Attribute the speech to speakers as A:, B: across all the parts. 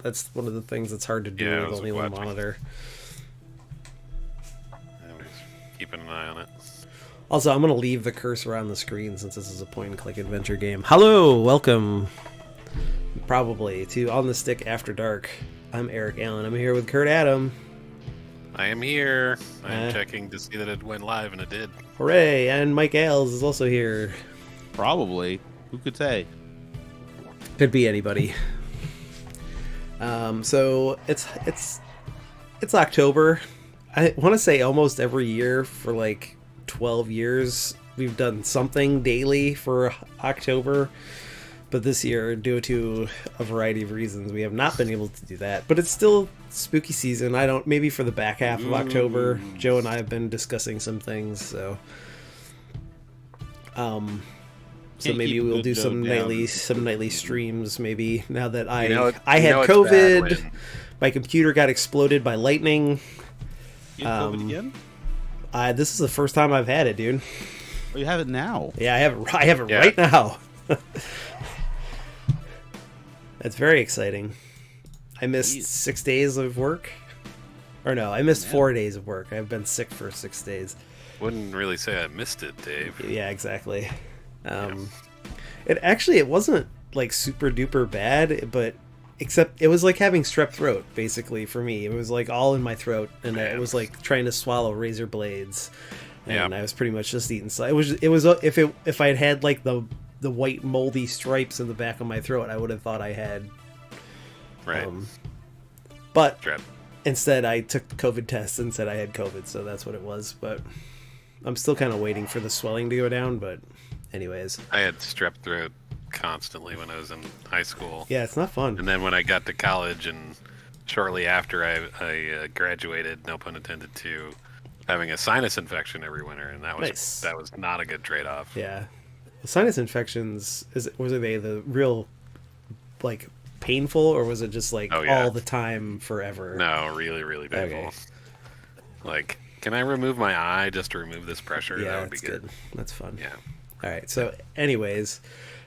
A: That's one of the things that's hard to do
B: Yeah, I
A: with
B: was
A: only one
B: watching.
A: monitor.
B: I was keeping an eye on it.
A: Also, I'm going to leave the cursor on the screen since this is a point-and-click adventure game. Hello, welcome, probably, to On the Stick After Dark. I'm Eric Allen. I'm here with Kurt Adam.
B: I am here. I'm checking to see that it went live, and it did.
A: Hooray! And Mike Ailes is also here.
C: Probably. Who could say?
A: Could be anybody. So it's October. I want to say almost every year for like 12 years we've done something daily for October, but this year, due to a variety of reasons, we have not been able to do that. But it's still spooky season. Maybe for the back half of October, Joe and I have been discussing some things, so maybe we'll do some nightly streams. Maybe now that I had COVID, my computer got exploded by lightning.
C: You have COVID again?
A: This is the first time I've had it, dude.
C: Oh, you have it now?
A: Yeah, I have it right now. That's very exciting. I missed 6 days of work. Or no, I missed 4 days of work. I've been sick for 6 days.
B: Wouldn't really say I missed it, Dave.
A: Yeah, exactly. It wasn't like super duper bad, but except it was like having strep throat basically for me. It was like all in my throat, and it was like trying to swallow razor blades, and I was pretty much just eating. So it was if I had like the white moldy stripes in the back of my throat, I would have thought I had.
B: Right.
A: But
B: Strep.
A: instead, I took the COVID test and said I had COVID, so that's what it was. But I'm still kind of waiting for the swelling to go down. But anyways,
B: I had strep throat constantly when I was in high school.
A: Yeah, it's not fun.
B: And then when I got to college, and shortly after I graduated, no pun intended, to having a sinus infection every winter, and that was not a good trade-off.
A: Yeah, sinus infections was they the real like painful, or was it just like all the time forever?
B: No, really, really painful. Okay. Like, can I remove my eye just to remove this pressure?
A: Yeah,
B: that would be good.
A: That's fun.
B: Yeah.
A: All right. So, anyways,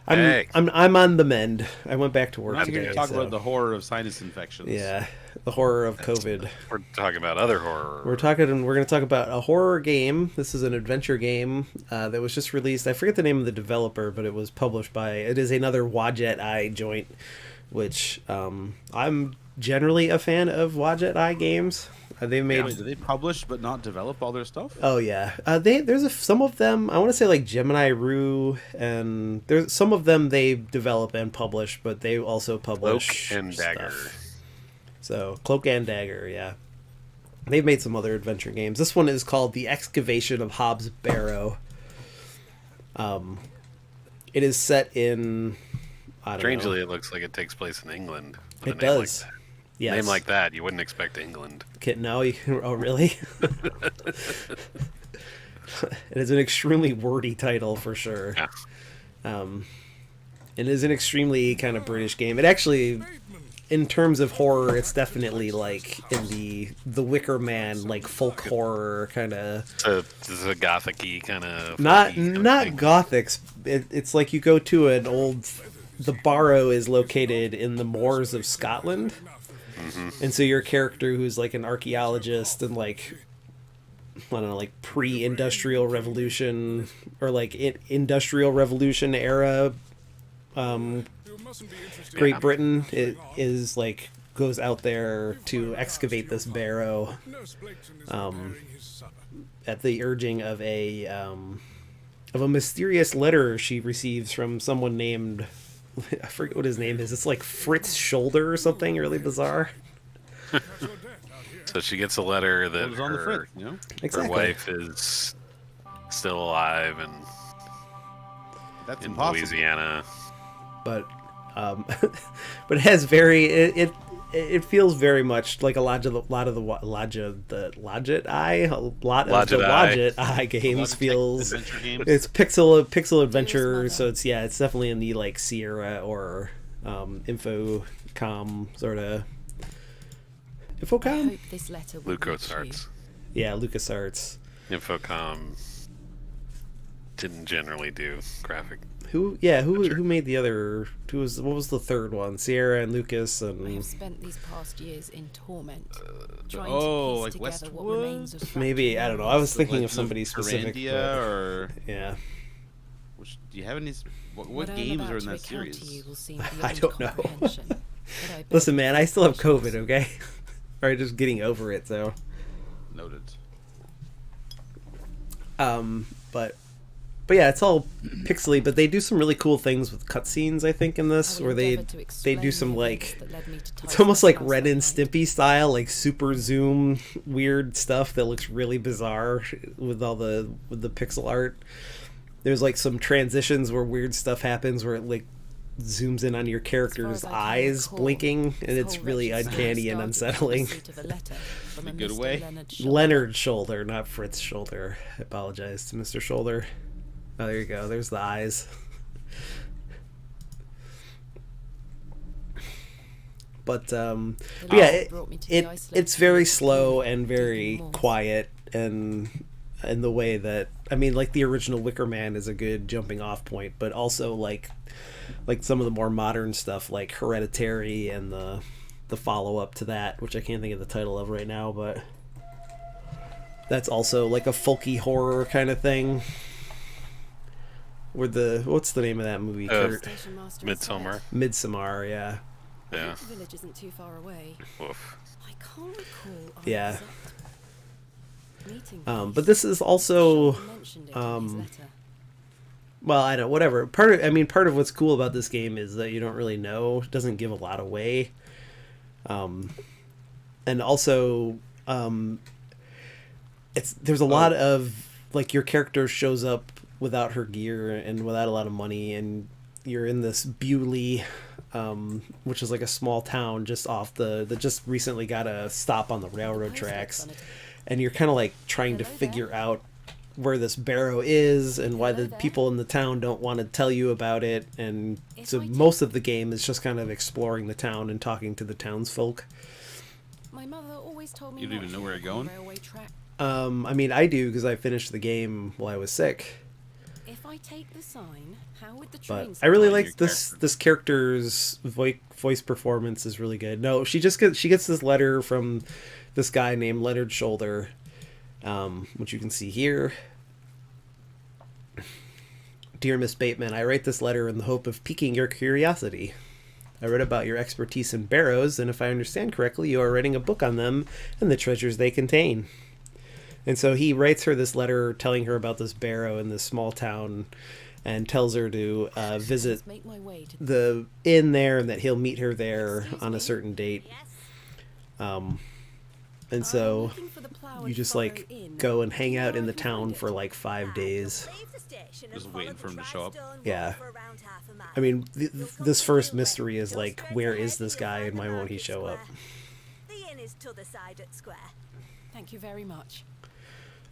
A: I'm on the mend. I went back to work today.
C: I'm here to talk about the horror of sinus infections.
A: Yeah, the horror of COVID.
B: We're talking about other horror.
A: We're going to talk about a horror game. This is an adventure game that was just released. I forget the name of the developer, but it was published by. It is another Wadjet Eye joint, which I'm generally a fan of Wadjet Eye games. They made.
C: Do they publish but not develop all their stuff?
A: Oh yeah, there's some of them. I want to say like Gemini Rue, and there's some of them they develop and publish, but they also publish
B: Cloak and Dagger.
A: So Cloak and Dagger, yeah. They've made some other adventure games. This one is called The Excavation of Hobbs Barrow. It is set in.
B: Strangely, it looks like it takes place in England.
A: It does.
B: Like
A: yes.
B: Name like that, you wouldn't expect England.
A: No, oh really? It is an extremely wordy title for sure.
B: Yeah.
A: It is an extremely kind of British game. It actually, in terms of horror, it's definitely like in the Wicker Man, like folk horror kind of.
B: It's a gothic-y kind of.
A: Not gothics. It's like you go to an old. The Barrow is located in the moors of Scotland. Mm-hmm. And so your character, who's like an archaeologist and like, I don't know, like pre-industrial revolution or like industrial revolution era, Great Britain, it is like goes out there to excavate this barrow, at the urging of a mysterious letter she receives from someone named. I forget what his name is. It's like Fritz Shoulder or something really bizarre.
B: So she gets a letter that
C: on the Fritz, you know?
A: Exactly.
B: Her wife is still alive and
C: that's
B: in
C: impossible.
B: Louisiana.
A: But but it has it feels very much like a lot of the Wadjet Eye games feels. It's pixel adventure, so it's definitely in the like Sierra or Infocom sort of. Infocom?
B: LucasArts.
A: Yeah, LucasArts.
B: Infocom didn't generally do graphic.
A: Who made the other? What was the third one? Sierra and Lucas and.
D: I have spent these past years in torment, trying
C: oh,
D: to piece
C: like
D: together what
C: Westwood?
D: remains of
A: Maybe, I don't know. I was thinking of somebody
C: Legend
A: specific.
C: Tyrandia, or
A: Yeah.
C: do you have any? What
D: What I'm
C: games
D: about
C: are in
D: to
C: that
D: recount
C: series?
D: to you will seem
A: I
D: beyond
A: don't know.
D: comprehension, but I beg
A: Listen, man, I still have
D: patience.
A: COVID, okay? Or just getting over it, so.
C: Noted.
A: But yeah, it's all pixely, but they do some really cool things with cutscenes, I think, in this,
D: I will
A: where they
D: endeavour to
A: do
D: explain
A: some
D: the
A: like
D: events that led me to
A: it's
D: tie
A: almost like
D: myself
A: Ren
D: that
A: and
D: night.
A: Stimpy style, like super zoom weird stuff that looks really bizarre with all the pixel art. There's like some transitions where weird stuff happens where it like zooms in on your character's
D: As far as I can
A: eyes
D: recall,
A: blinking, and
D: this
A: it's
D: whole
A: really
D: wretched
A: uncanny
D: story
A: and
D: started with the
A: unsettling.
D: receipt of a letter from
C: In a
D: a
C: good
D: Mr.
C: way.
D: Leonard Shaw.
A: Leonard Shoulder, not Fritz Shoulder. I apologize to Mr. Shoulder. Oh, there you go. There's the eyes. But
D: The
A: yeah,
D: letter brought me to the isolated
A: it's very
D: village of
A: slow
D: Barrow,
A: and
D: deep in
A: very
D: the moors.
A: quiet, and in the way that, I mean, like the original Wicker Man is a good jumping off point, but also like some of the more modern stuff like Hereditary and the follow up to that, which I can't think of the title of right now, but that's also like a folky horror kind of thing. Where what's the name of that movie? Kurt?
D: Station master has
B: Midsommar.
D: said,
A: Midsommar, yeah.
B: Yeah.
D: The village isn't too far away.
B: Woof.
D: I can't recall our
A: Yeah.
D: exact meeting
A: But
D: place.
A: this is also
D: Sean mentioned it in his letter.
A: well, I don't, whatever. Part of what's cool about this game is that you don't really know. It doesn't give a lot away. And also, there's a lot of, like, your character shows up without her gear and without a lot of money, and you're in this Bewley, which is like a small town just off that just recently got a stop on the railroad tracks, and you're kind of like trying to figure out where this Barrow is and why the people in the town don't want to tell you about it, and so most of the game is just kind of exploring the town and talking to the townsfolk.
D: My mother always told me
C: You don't
D: not
C: even
D: to
C: know where
D: walk
C: you're
D: on
C: going?
D: railway track.
A: I mean, I do because I finished the game while I was sick.
D: If I take the sign, how would the
A: But
D: trains?
A: I really
C: Like
A: like
C: your
A: this character's voice performance is really good. No, she gets this letter from this guy named Leonard Shoulder, which you can see here. Dear Miss Bateman, I write this letter in the hope of piquing your curiosity. I read about your expertise in barrows, and if I understand correctly, you are writing a book on them and the treasures they contain. And so he writes her this letter telling her about this barrow in this small town, and tells her to visit
D: Make my way to
A: the inn there, and that he'll meet her there on a certain date. And so
D: looking for the Plough
A: you
D: and
A: just
D: Furrow
A: like
D: Inn.
A: go and hang
D: Do you know
A: out in
D: where
A: the
D: I can find
A: town
D: it?
A: for like 5 days.
C: Just waiting for him to show up.
A: Yeah. I mean, this first mystery is like, where is this guy and why won't he show up?
E: The inn is t'other side at square.
D: Thank you very much.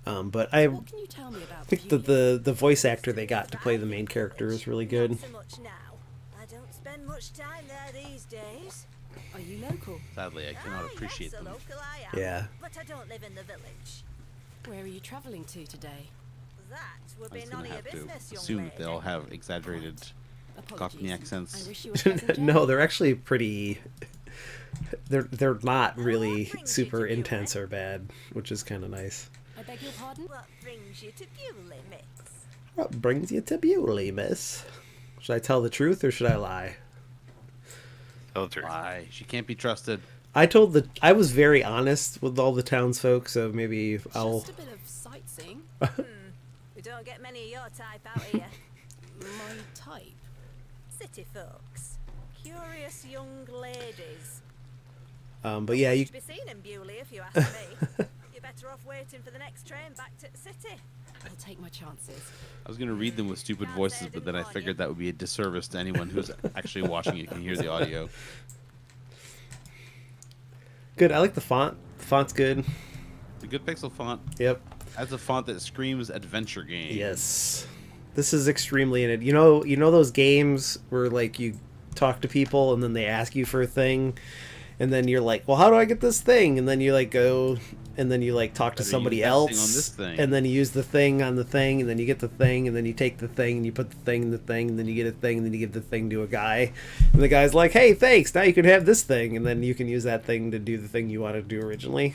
A: But I
D: What can you tell me about
A: think that the voice actor they got to play the main character is really good.
E: Not so much now. I don't spend much time there these days.
D: Are you local?
C: Sadly, I cannot appreciate
E: yes, a
C: them.
E: local I am.
A: Yeah.
E: But I don't live in the village.
D: Where are you travelling to today?
E: That would
C: I
E: be
C: was
E: none
C: gonna
E: of your
C: have to
E: business, young
C: assume
E: lady.
C: that they all have exaggerated
D: Apologies.
C: Cockney accents.
D: I wish you a pleasant
A: No,
D: journey.
A: they're actually pretty. They're not really
E: brings you
A: super
E: to Bewley?
A: intense or bad, which is kind of nice.
D: I beg your pardon?
E: What brings you to Bewley, miss?
A: What brings you to Bewley, miss? Should I tell the truth or should I lie?
B: Tell the truth.
C: Why? She can't be trusted.
A: I was very honest with all the townsfolk, so maybe I'll.
D: Just a bit of sightseeing.
E: We don't get many of your type out here.
D: My type.
E: City folks. Curious young ladies.
A: But yeah, you.
E: To be seen in Bewley, if you ask me. You're better off waiting for the next train back to the city.
D: I'll take my chances.
C: I was gonna read them with stupid voices, but then I figured that would be a disservice to anyone who's actually watching it can hear the audio.
A: Good. I like the font. The font's good.
C: The good pixel font
A: Yep.
C: has a font that screams adventure game.
A: Yes. This is extremely in it. You know those games where like you talk to people and then they ask you for a thing, and then you're like, well, how do I get this thing? And then you like go, and then you like talk to
C: Better
A: somebody
C: use that
A: else,
C: thing on this thing.
A: and then you use the thing on the thing, and then you get the thing, and then you take the thing, and you put the thing in the thing, and then you get a thing, and then you give the thing to a guy, and the guy's like, hey, thanks, now you can have this thing, and then you can use that thing to do the thing you wanted to do originally.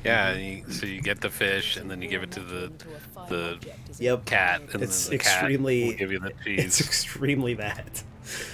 B: Yeah, and so you get the fish, and then you give it to the
A: Yep.
B: cat, and
A: It's
B: then the cat
A: extremely-
B: will give you the cheese.
A: It's extremely that.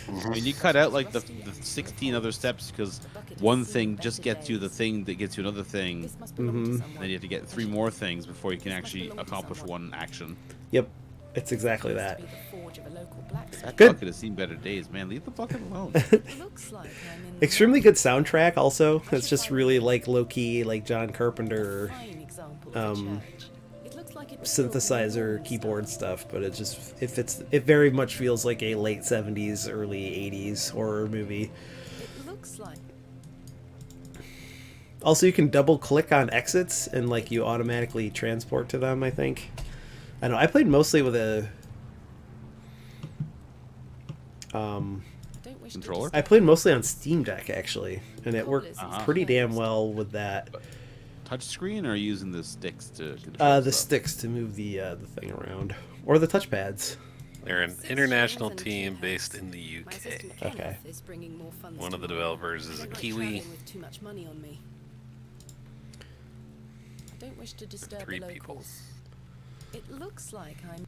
C: I mean, you cut out like the 16 other steps because one thing just gets you the thing that gets you another thing.
D: This must belong to
C: Then
D: someone.
C: you have to get 3 more things before you can actually accomplish one action.
A: Yep, it's exactly
D: Used to
A: that.
D: be the forge of a local blacksmith.
C: That
A: Good.
C: bucket has seen better days, man. Leave the bucket alone.
D: It looks like I'm in the
A: Extremely good soundtrack also. It's just really like low-key, like John Carpenter
D: fine example of a church. It looks like it was built in the
A: synthesizer
D: Norman
A: keyboard
D: style.
A: stuff, but it very much feels like a late 70s, early 80s horror movie.
D: It looks like
A: Also, you can double click on exits and like you automatically transport to them, I think. I know I played mostly with a
D: I don't wish to
C: Controller?
A: I played mostly on Steam Deck actually, and it worked
C: Uh-huh.
A: pretty damn well with that.
C: Touch screen or using the sticks to control
A: The
C: stuff?
A: sticks to move the thing around, or the touchpads.
B: They're an international team based in the
D: My
B: UK.
D: assistant
A: Okay.
D: Kenneth is bringing more funds
B: One
D: to
B: of the
D: me.
B: developers is
D: I
B: a
D: don't like
B: Kiwi.
D: travelling with too much money on me. I don't wish to disturb
B: 3
D: the
B: people.
D: locals. It looks like I'm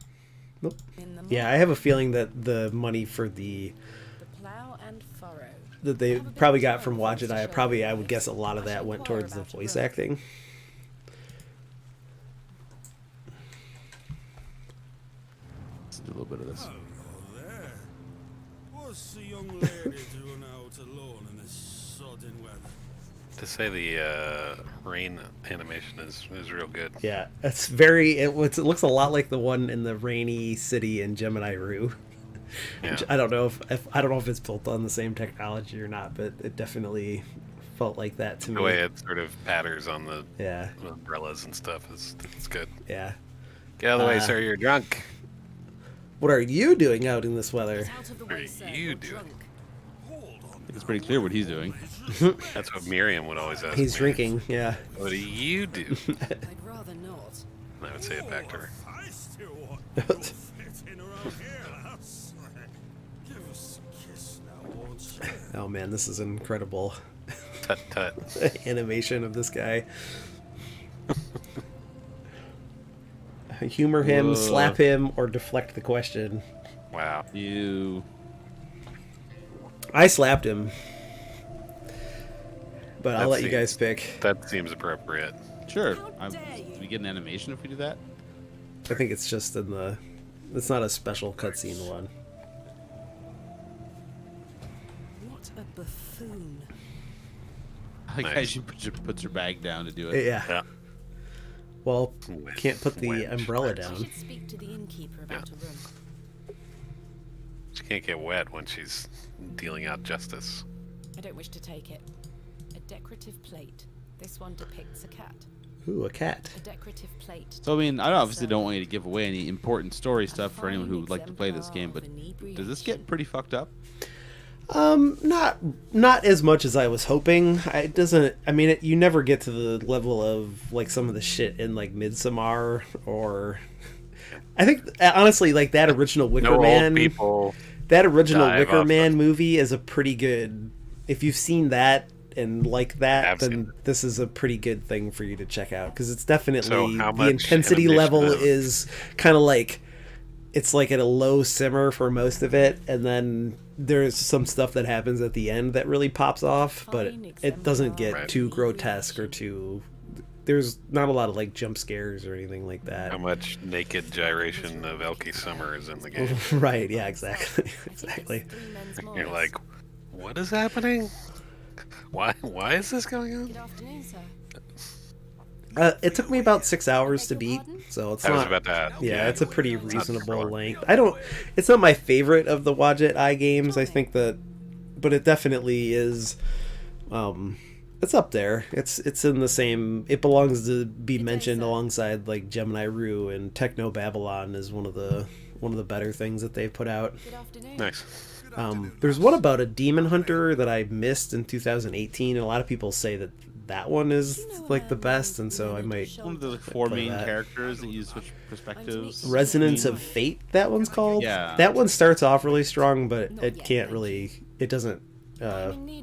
A: Nope.
D: in the
A: Yeah,
D: mud.
A: I have a feeling that the money for
D: The plow and furrow.
A: that they
D: I have a bit
A: probably
D: of
A: got
D: time
A: from
D: for us to
A: Wajid,
D: show
A: I
D: our
A: would guess a lot of
D: I
A: that
D: shall
A: went
D: inquire
A: towards the
D: about a
A: voice
D: road.
A: acting.
C: Let's do a little bit of this.
F: Hello there. What's the young lady doing out alone in this sodden weather?
B: To say the rain animation is real good.
A: Yeah, it's very. It looks a lot like the one in the rainy city in Gemini Rue.
B: Yeah.
A: Which I don't know if it's built on the same technology or not, but it definitely felt like that to me.
B: The way it sort of patters on the
A: Yeah,
B: umbrellas and stuff is it's good.
A: yeah.
B: Get out of the way,
A: Uh,
B: sir. You're drunk.
A: What are you doing out in this weather?
D: Get out of the
B: What
D: way,
B: are
D: sir.
B: you
D: You're
B: doing?
D: drunk.
C: It's pretty clear what he's doing.
B: That's what Miriam would always ask.
A: He's
B: me.
A: drinking. Yeah.
B: What do you do?
D: I'd rather not.
B: And I would say it back to her.
F: I still want no fit in around here, lass. Give us a kiss now, won't you?
A: Oh man, this is incredible
B: Tut tut.
A: animation of this guy. Humor him, slap him, or deflect the question.
B: Wow.
C: You.
A: I slapped him, but I'll
B: That
A: let you
B: seems-
A: guys pick.
B: That seems appropriate.
C: Sure.
D: How dare you.
C: Do we get an animation if we do that?
A: I think it's just in the. It's not a special cutscene one.
D: What a buffoon.
C: Like
B: Nice.
C: how she puts her bag down to do it.
A: Yeah.
B: Yeah.
A: Well,
B: Wench,
A: can't put the
B: wench.
A: umbrella
D: I
A: down.
D: should speak to the innkeeper about a room.
B: She can't get wet when she's dealing out justice.
D: I don't wish to take it. A decorative plate. This one depicts a cat.
A: Ooh, a cat.
D: A decorative plate.
C: So I mean, I obviously don't want you to give away any important story stuff for anyone who would like to play this game, but does this get pretty fucked up?
A: Not as much as I was hoping. It doesn't. I mean, you never get to the level of like some of the shit in like Midsommar or. I think honestly, like that original Wicker
B: No
A: Man.
B: old people.
A: That original
B: dive
A: Wicker
B: off
A: Man
B: of-
A: movie is a pretty good. If you've seen that and like that,
B: I've seen
A: then this is a pretty good thing for you to check out because it's definitely
B: So how
A: the
B: much
A: intensity
B: animation
A: level
B: of-
A: is kind of like it's like at a low simmer for most of it, and then there's some stuff that happens at the end that really pops off, but it doesn't get
B: Right.
A: too grotesque or too. There's not a lot of like jump scares or anything like that.
B: How much naked gyration of Elkie Summer is in the game?
A: Right? Yeah, exactly.
D: I think it's
A: Exactly.
D: 3 men's
B: You're
D: miles.
B: like, what is happening? Why is this going on?
D: Good afternoon, sir.
A: It took me about 6 hours to beat, so it's
B: I was
A: not.
B: about to ask.
A: Yeah, it's a pretty
B: not
A: reasonable
B: sure.
A: length. I don't. It's not my favorite of the Wadjet Eye games. I think that, but it definitely is. It's up there. It's in the same. It belongs to be mentioned alongside like Gemini Rue, and Techno Babylon is one of the better things that they've put out.
D: Good afternoon.
B: Nice.
A: There's one about a demon hunter that I missed in 2018, and a lot of people say that that one is like the best, and so I might.
C: One of the like, 4
A: play
C: main
A: that.
C: characters that you switch perspectives.
A: Resonance of Fate, that one's called.
C: Yeah.
A: That one starts off really strong, but it can't really. It doesn't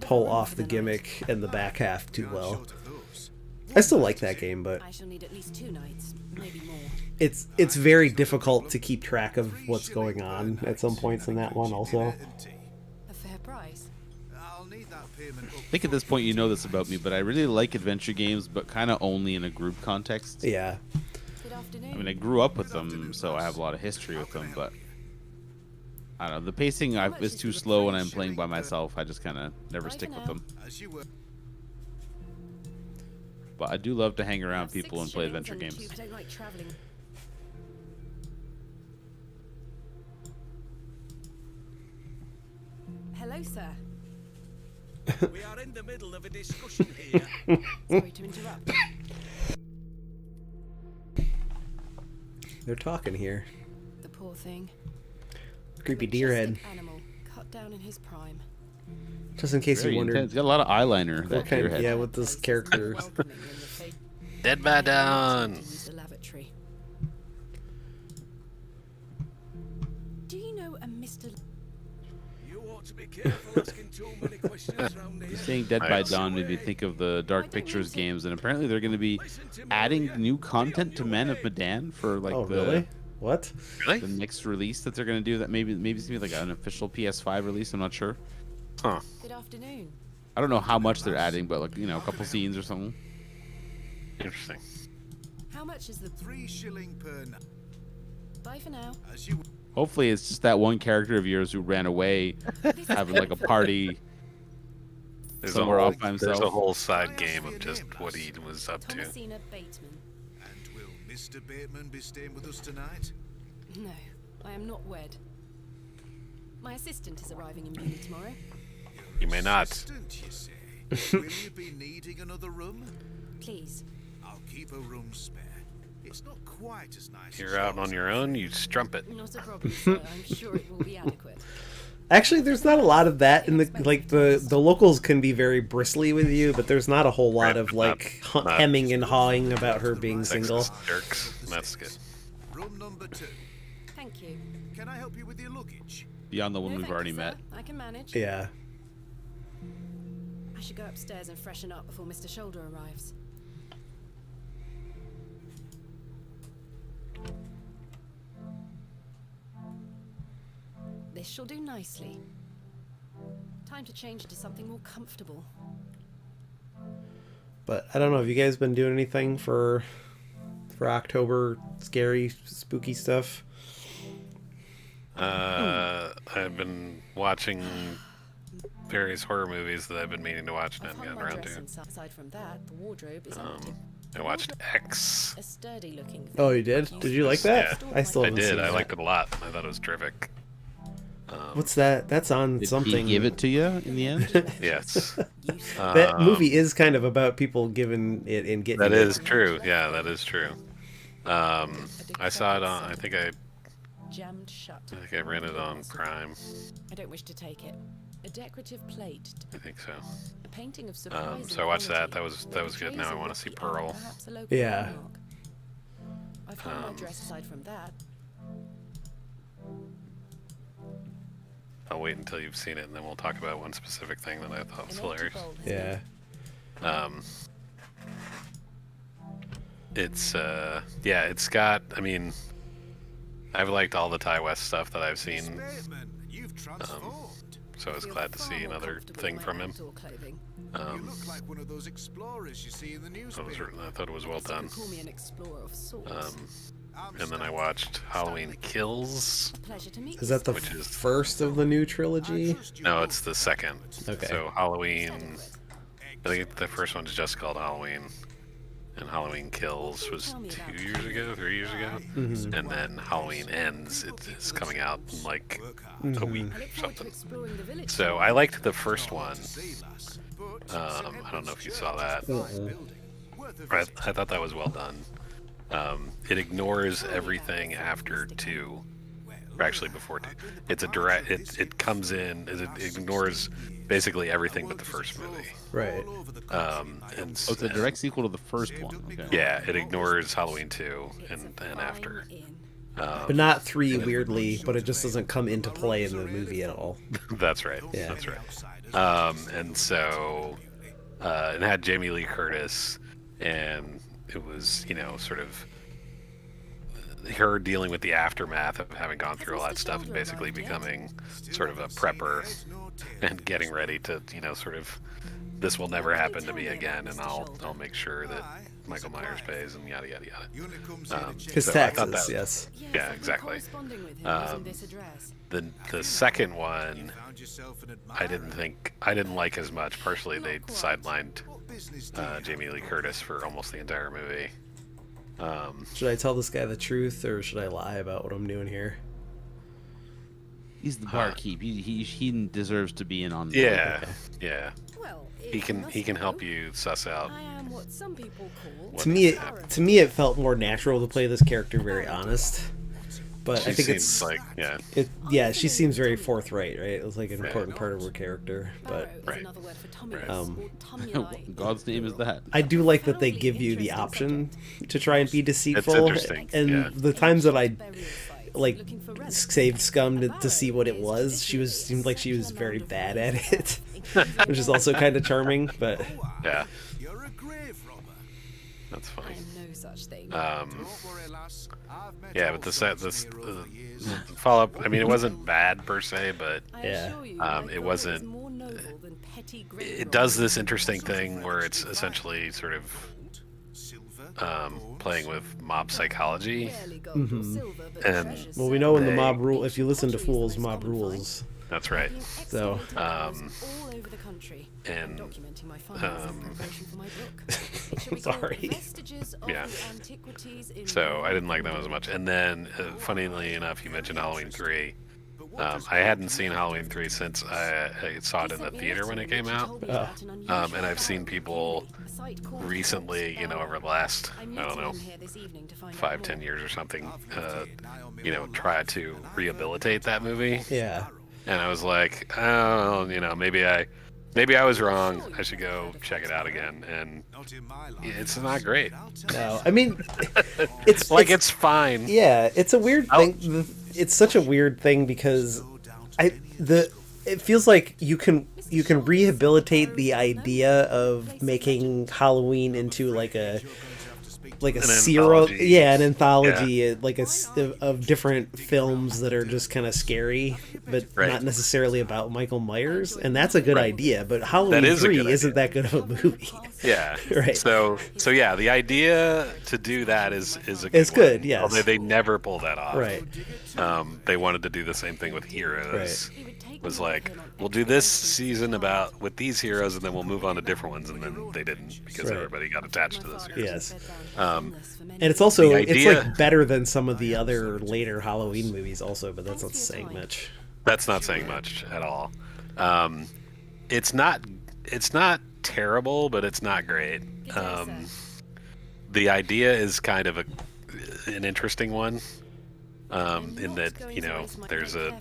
A: pull off the gimmick and the back half too well. I still like that game, but
D: I shall need at least 2 nights, maybe more.
A: it's very difficult to keep track of what's going on at some points in that one also.
D: A fair price.
C: I think at this point you know this about me, but I really like adventure games, but kind of only in a group context.
A: Yeah.
D: Good afternoon.
C: I mean, I grew up with them, so I have a lot of history with them, but I don't know. The pacing is too slow when I'm playing by myself. I just kind of never stick with them. But I do love to hang around people and play adventure games.
D: I don't like traveling. Hello, sir.
F: We are in the middle of a discussion here.
D: Sorry to interrupt.
A: They're talking here.
D: The poor thing.
A: Creepy
D: A
A: deer head.
D: majestic animal, cut down in his prime.
A: Just in case
C: Very
A: you wondered
C: intense. Got a lot of eyeliner.
A: what
C: That
A: kind
C: deer head.
A: yeah, what this character
D: Welcoming in the face.
B: Dead by dawn.
D: Use the lavatory. Do you know a Mr.
F: You ought to be careful asking too many questions round here.
C: Saying Dead by Dawn made me think of the Dark Pictures games, and apparently they're going to be adding new content to Men of Medan for like
A: Oh
C: the
A: really? What?
B: Really?
C: the next release that they're going to do. That maybe it's gonna be like an official PS5 release. I'm not sure.
B: Huh.
D: Good afternoon.
C: I don't know how much they're adding, but like a couple scenes or something.
B: Interesting.
D: How much is the
F: 3 shilling per night.
D: Bye for now.
F: As you
C: Hopefully, it's just that one character of yours who ran away, having like a party.
B: There's
C: Somewhere
B: a whole,
C: off by
B: there's a
C: himself.
B: whole side game of just what he was up to.
D: Thomasina Bateman.
F: and will Mr. Bateman be staying with us tonight?
D: No, I am not wed. My assistant is arriving in Munich tomorrow.
B: You may not.
F: Assistant, you say? Will you be needing another room?
D: Please.
F: I'll keep a room spare. It's not quite as nice as
B: You're out
F: yours.
B: on your own, you strumpet.
D: Not a problem, sir. I'm sure it will be adequate.
A: Actually, there's not a lot of that in the like the locals can be very bristly with you, but there's not a whole lot
B: Right,
A: of
B: but
A: like
B: not
A: hemming and hawing about her being single.
B: Sexist jerks. That's good.
F: Room number 2.
D: Thank you.
F: Can I help you with your luggage?
C: Beyond the one
D: No,
C: we've
D: thank
C: already
D: you,
C: met.
D: sir. I can manage.
A: Yeah.
D: I should go upstairs and freshen up before Mr. Shoulder arrives. This shall do nicely. Time to change into something more comfortable.
A: But I don't know. Have you guys been doing anything for October? Scary, spooky stuff.
B: I've been watching various horror movies that I've been meaning to watch and
D: I've
B: haven't
D: hung
B: gotten
D: my
B: around
D: dress
B: to.
D: inside. Aside from that, the wardrobe is empty.
B: I watched X.
D: A sturdy-looking thing.
A: Oh, you did? Did you like that?
B: Yeah.
A: I still
B: I
A: haven't seen
B: did. I
A: that.
B: liked it a lot. I thought it was terrific.
A: What's that? That's on
C: Did
A: something.
C: he give it to you in the end?
B: Yes.
A: That movie is kind of about people giving it and getting
B: That
A: it.
B: is true. Yeah, that is true. I saw it on. I think I
D: Jammed shut.
B: rented on Prime.
D: I don't wish to take it. A decorative plate.
B: I think so.
D: A painting of surprising
B: So I watched that.
D: quality.
B: That was good. Now I want to see Pearl.
D: Perhaps a local
A: Yeah.
D: landmark. I've hung my dress aside from that.
B: I'll wait until you've seen it, and then we'll talk about one specific thing that I thought was
D: An empty
B: hilarious.
D: bowl has been
A: Yeah.
B: It's yeah, it's got. I mean, I've liked all the Ty West stuff that I've seen,
F: Bateman, you've transformed.
B: so I was
D: feel
B: glad to
D: far
B: see
D: more
B: another
D: comfortable
B: thing
D: in my
B: from him.
D: outdoor clothing.
F: You look like one of those explorers you see in the newspaper.
B: I thought it was well
D: Guess you
B: done.
D: can call me an explorer of sorts.
B: And then I watched Halloween Kills.
D: A pleasure to meet
A: Is
D: you,
A: that the
B: Which is-
A: first of the new trilogy?
B: No, it's the second.
A: Okay.
B: So Halloween. I think the first one's just called Halloween, and Halloween Kills was 2 years ago, 3 years ago, and then Halloween Ends. It's coming out in like a week
D: I
B: or
D: look forward to
B: something.
D: exploring the village.
B: So I liked the first one. I don't know if you saw that. I thought that was well done. It ignores everything after 2 or actually before two. It's a direct. It comes in. It ignores basically everything but the first movie.
A: Right.
B: And
C: Oh, it's a direct sequel to the first one. Okay.
B: yeah, it ignores Halloween 2 and after.
A: But not 3, weirdly, but it just doesn't come into play in the movie at all.
B: That's right.
A: Yeah.
B: That's right. And so it had Jamie Lee Curtis, and it was, sort of her dealing with the aftermath of having gone through all that stuff and basically becoming sort of a prepper and getting ready to, sort of, this will never happen to me again, and I'll make sure that Michael Myers pays and yada yada yada.
A: His
B: So I thought
A: taxes,
B: that-
A: yes.
B: Yeah, exactly. The second one, I didn't like as much. Partially, they sidelined Jamie Lee Curtis for almost the entire movie.
A: Should I tell this guy the truth, or should I lie about what I'm doing here?
C: He's the barkeep. He deserves to be in on.
B: Yeah, yeah.
D: Well,
B: He can help you suss out.
D: I am what some people call.
A: To me, it felt more natural to play this character very honest. But
B: She
A: I think
B: seems
A: it's
B: like
A: yeah, she seems very forthright, right? It was like an important part of her character. But
B: Right.
C: God's name is that.
A: I do like that they give you the option to try and be deceitful.
B: interesting,
A: And
B: yeah.
A: the times that I like saved Scum to see what it was, seemed like she was very bad at it, which is also kind of charming. But
B: yeah,
F: You're a grave robber.
B: that's
D: I
B: funny.
D: am no such thing.
F: Don't worry, lass. I've met
B: Yeah,
F: all
B: but the
F: sorts
B: this
F: of you over the years.
B: follow up. I mean, it wasn't bad per se, but
D: I
A: yeah.
D: assure you,
B: it
D: my goal
B: wasn't-
D: is more noble than petty grave
B: it does
D: robbery.
B: this interesting thing where it's essentially sort of
F: Silver,
B: playing with mob psychology.
D: Rarely gold or silver, but
B: And-
D: treasures
A: well, we know in the
B: They-
A: mob rule, if you listen to Fools, mob rules.
B: That's right.
A: So,
D: all over the country.
B: and,
D: Documenting my findings in preparation for my book. It should be
A: Sorry.
D: called Vestiges of
B: Yeah.
D: the Antiquities in
B: So I didn't like them as much. And then, funnily enough, you mentioned Halloween 3. I hadn't seen Halloween 3 since I saw it in the theater when it came out. And I've seen people recently, over the last, I don't know, 5-10 years or something, try to rehabilitate that movie.
A: yeah.
B: And I was like, oh, maybe I was wrong. I should go check it out again. And
F: not in my life.
B: it's not great.
A: No, I mean, it's
B: It's fine.
A: yeah, it's a weird thing. It's such a weird thing because it feels like you can rehabilitate the idea of making Halloween into like a serial,
B: anthology.
A: yeah, an anthology, like of different films that are just kind of scary, but
B: Right.
A: not necessarily about Michael Myers, and that's a good idea. But Halloween
B: is a
A: 3
B: good
A: isn't
B: idea.
A: that good of a movie.
B: Yeah.
A: Right.
B: So yeah, the idea to do that is a good
A: It's good,
B: one.
A: yes.
B: Although they never pull that off.
A: Right.
B: They wanted to do the same thing with Heroes.
A: Right.
B: Was like, we'll do this season with these heroes, and then we'll move on to different ones, and then they didn't because
A: Right.
B: everybody got attached to those heroes.
A: Yes.
D: And
A: And it's also
B: The
A: it's
B: idea-
A: like better than some of the other later Halloween movies also, but that's not saying much.
B: That's not saying much at all. It's not terrible, but it's not great. The idea is kind of an interesting one. In that, there's a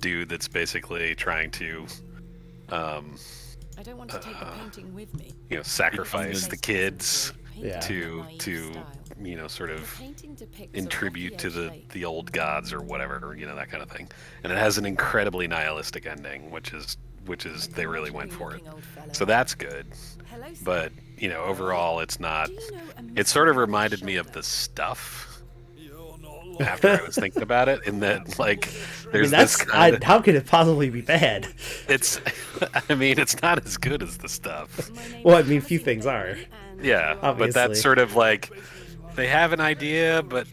B: dude that's basically trying to,
D: I don't want to take the painting with me.
B: sacrifice the kids
A: Yeah.
B: to sort of in tribute to the old gods or whatever, that kind of thing. And it has an incredibly nihilistic ending, which is they really went for it. So that's good. But, overall it's not. It sort of reminded me of The Stuff. After I was thinking about it, in that there's this kind of,
A: how could it possibly be bad?
B: it's not as good as The Stuff.
A: Well, I mean, few things are.
B: Yeah, but
A: Obviously.
B: that's sort of they have an idea, but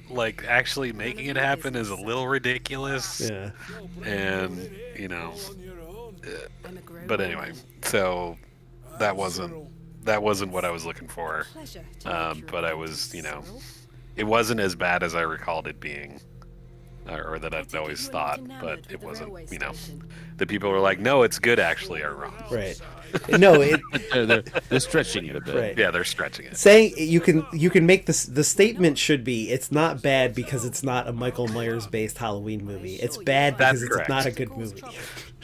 B: actually making it happen is a little ridiculous.
A: Yeah.
B: And but anyway, so that wasn't what I was looking for. But I was, it wasn't as bad as I recalled it being, or that I've always thought. But it wasn't, the people were like, no, it's good actually, are wrong.
A: Right. No,
C: they're stretching it a bit.
A: Right.
B: Yeah, they're stretching it.
A: saying you can make this. The statement should be it's not bad because it's not a Michael Myers based Halloween movie. It's bad because
B: That's
A: it's
B: correct.
A: not a good movie.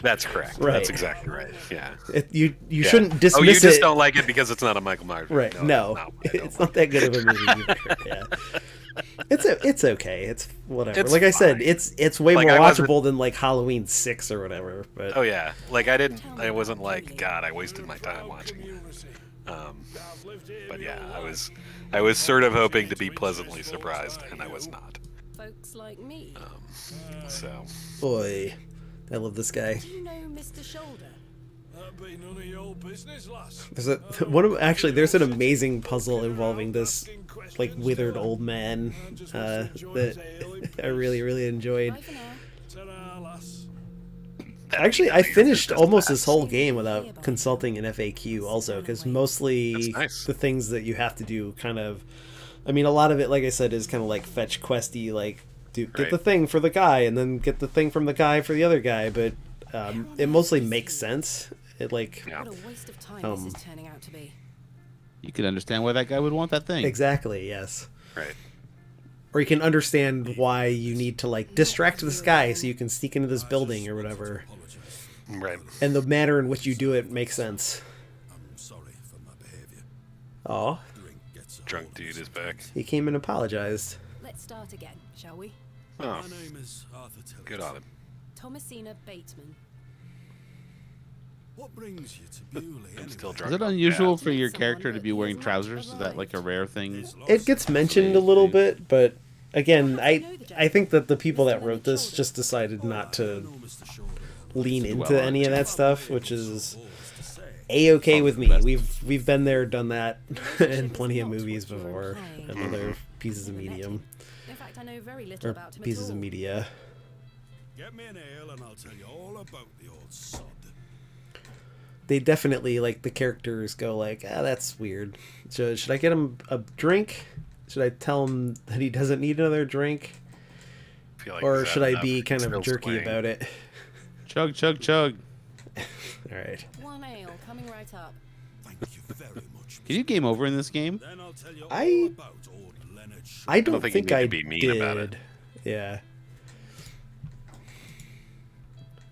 B: That's correct.
A: Right.
B: That's exactly right. Yeah.
A: You
B: Yeah.
A: shouldn't dismiss
B: Oh, you just
A: it.
B: don't like it because it's not a Michael Myers. movie.
A: Right? No,
B: I don't
A: it's
B: like
A: not that good of a movie. Either. Yeah. It's okay. It's whatever.
B: It's
A: like I said,
B: fine.
A: it's way
B: Like,
A: more
B: I wasn't-
A: watchable than like Halloween 6 or whatever. But
B: Oh yeah, like I wasn't like, God, I wasted my time watching it. But yeah, I was sort of hoping to be pleasantly surprised, and I was not.
D: Folks like me.
B: So
A: boy, I love this guy.
D: Do you know Mr. Shoulder?
F: That be none of your business, lass.
A: There's there's an amazing puzzle involving this like withered old man that I really enjoyed.
D: Bye for now.
F: Ta-ra, lass.
A: Actually, I finished almost this whole game without consulting an FAQ also, because mostly
B: That's nice.
A: the things that you have to do kind of, I mean, a lot of it, like I said, is kind of like fetch questy, like get
B: Right.
A: the thing for the guy and then get the thing from the guy for the other guy, but it mostly makes sense. It like
B: Yeah.
D: What a waste of time this is turning out to be.
C: You could understand why that guy would want that thing.
A: exactly, yes.
B: Right.
A: Or you can understand why you need to like distract this guy so you can sneak into this building or whatever.
B: Right.
A: And the manner in which you do it makes sense.
F: I'm sorry for my behaviour.
A: Oh,
F: Drink gets a
B: Drunk dude is back.
A: he came and apologized.
D: Let's start again, shall we?
B: Oh,
F: My name is Arthur Tillett.
B: good on him.
D: Thomasina Bateman.
F: What brings you to Bewley
B: I'm still
F: anyway?
B: drunk.
C: Is it
B: off
C: unusual
B: gas.
C: for your character to be wearing trousers? Is that like a rare thing?
A: It gets mentioned a little bit, but again, I think that the people that wrote this just decided not to
F: Mr. Shoulder.
A: lean into
C: Well,
A: any of that stuff, which is
F: Balls to say.
A: a-okay with me.
C: Best.
A: We've been there, done that in plenty of movies before, and other pieces of medium
D: In fact, I know very little
A: or
D: about him
A: pieces
D: at
A: of
D: all.
A: media.
F: Get me an ale and I'll tell you all about the old sod.
A: They definitely like the characters go like, that's weird. Should I get him a drink? Should I tell him that he doesn't need another drink?
B: I feel like
A: Or
B: he's
A: should
B: had
A: I
B: enough.
A: be
B: He's
A: kind of
B: still
A: jerky
B: swaying.
A: about it?
C: Chug, chug, chug.
A: All right.
D: One ale coming right up.
F: Thank you very much.
C: Can you game over in this game?
F: Then I'll tell you all
A: I-
F: about old Leonard Shaw.
A: I don't
B: think you
A: think
B: need
A: I
B: to be mean about it.
A: did. Yeah.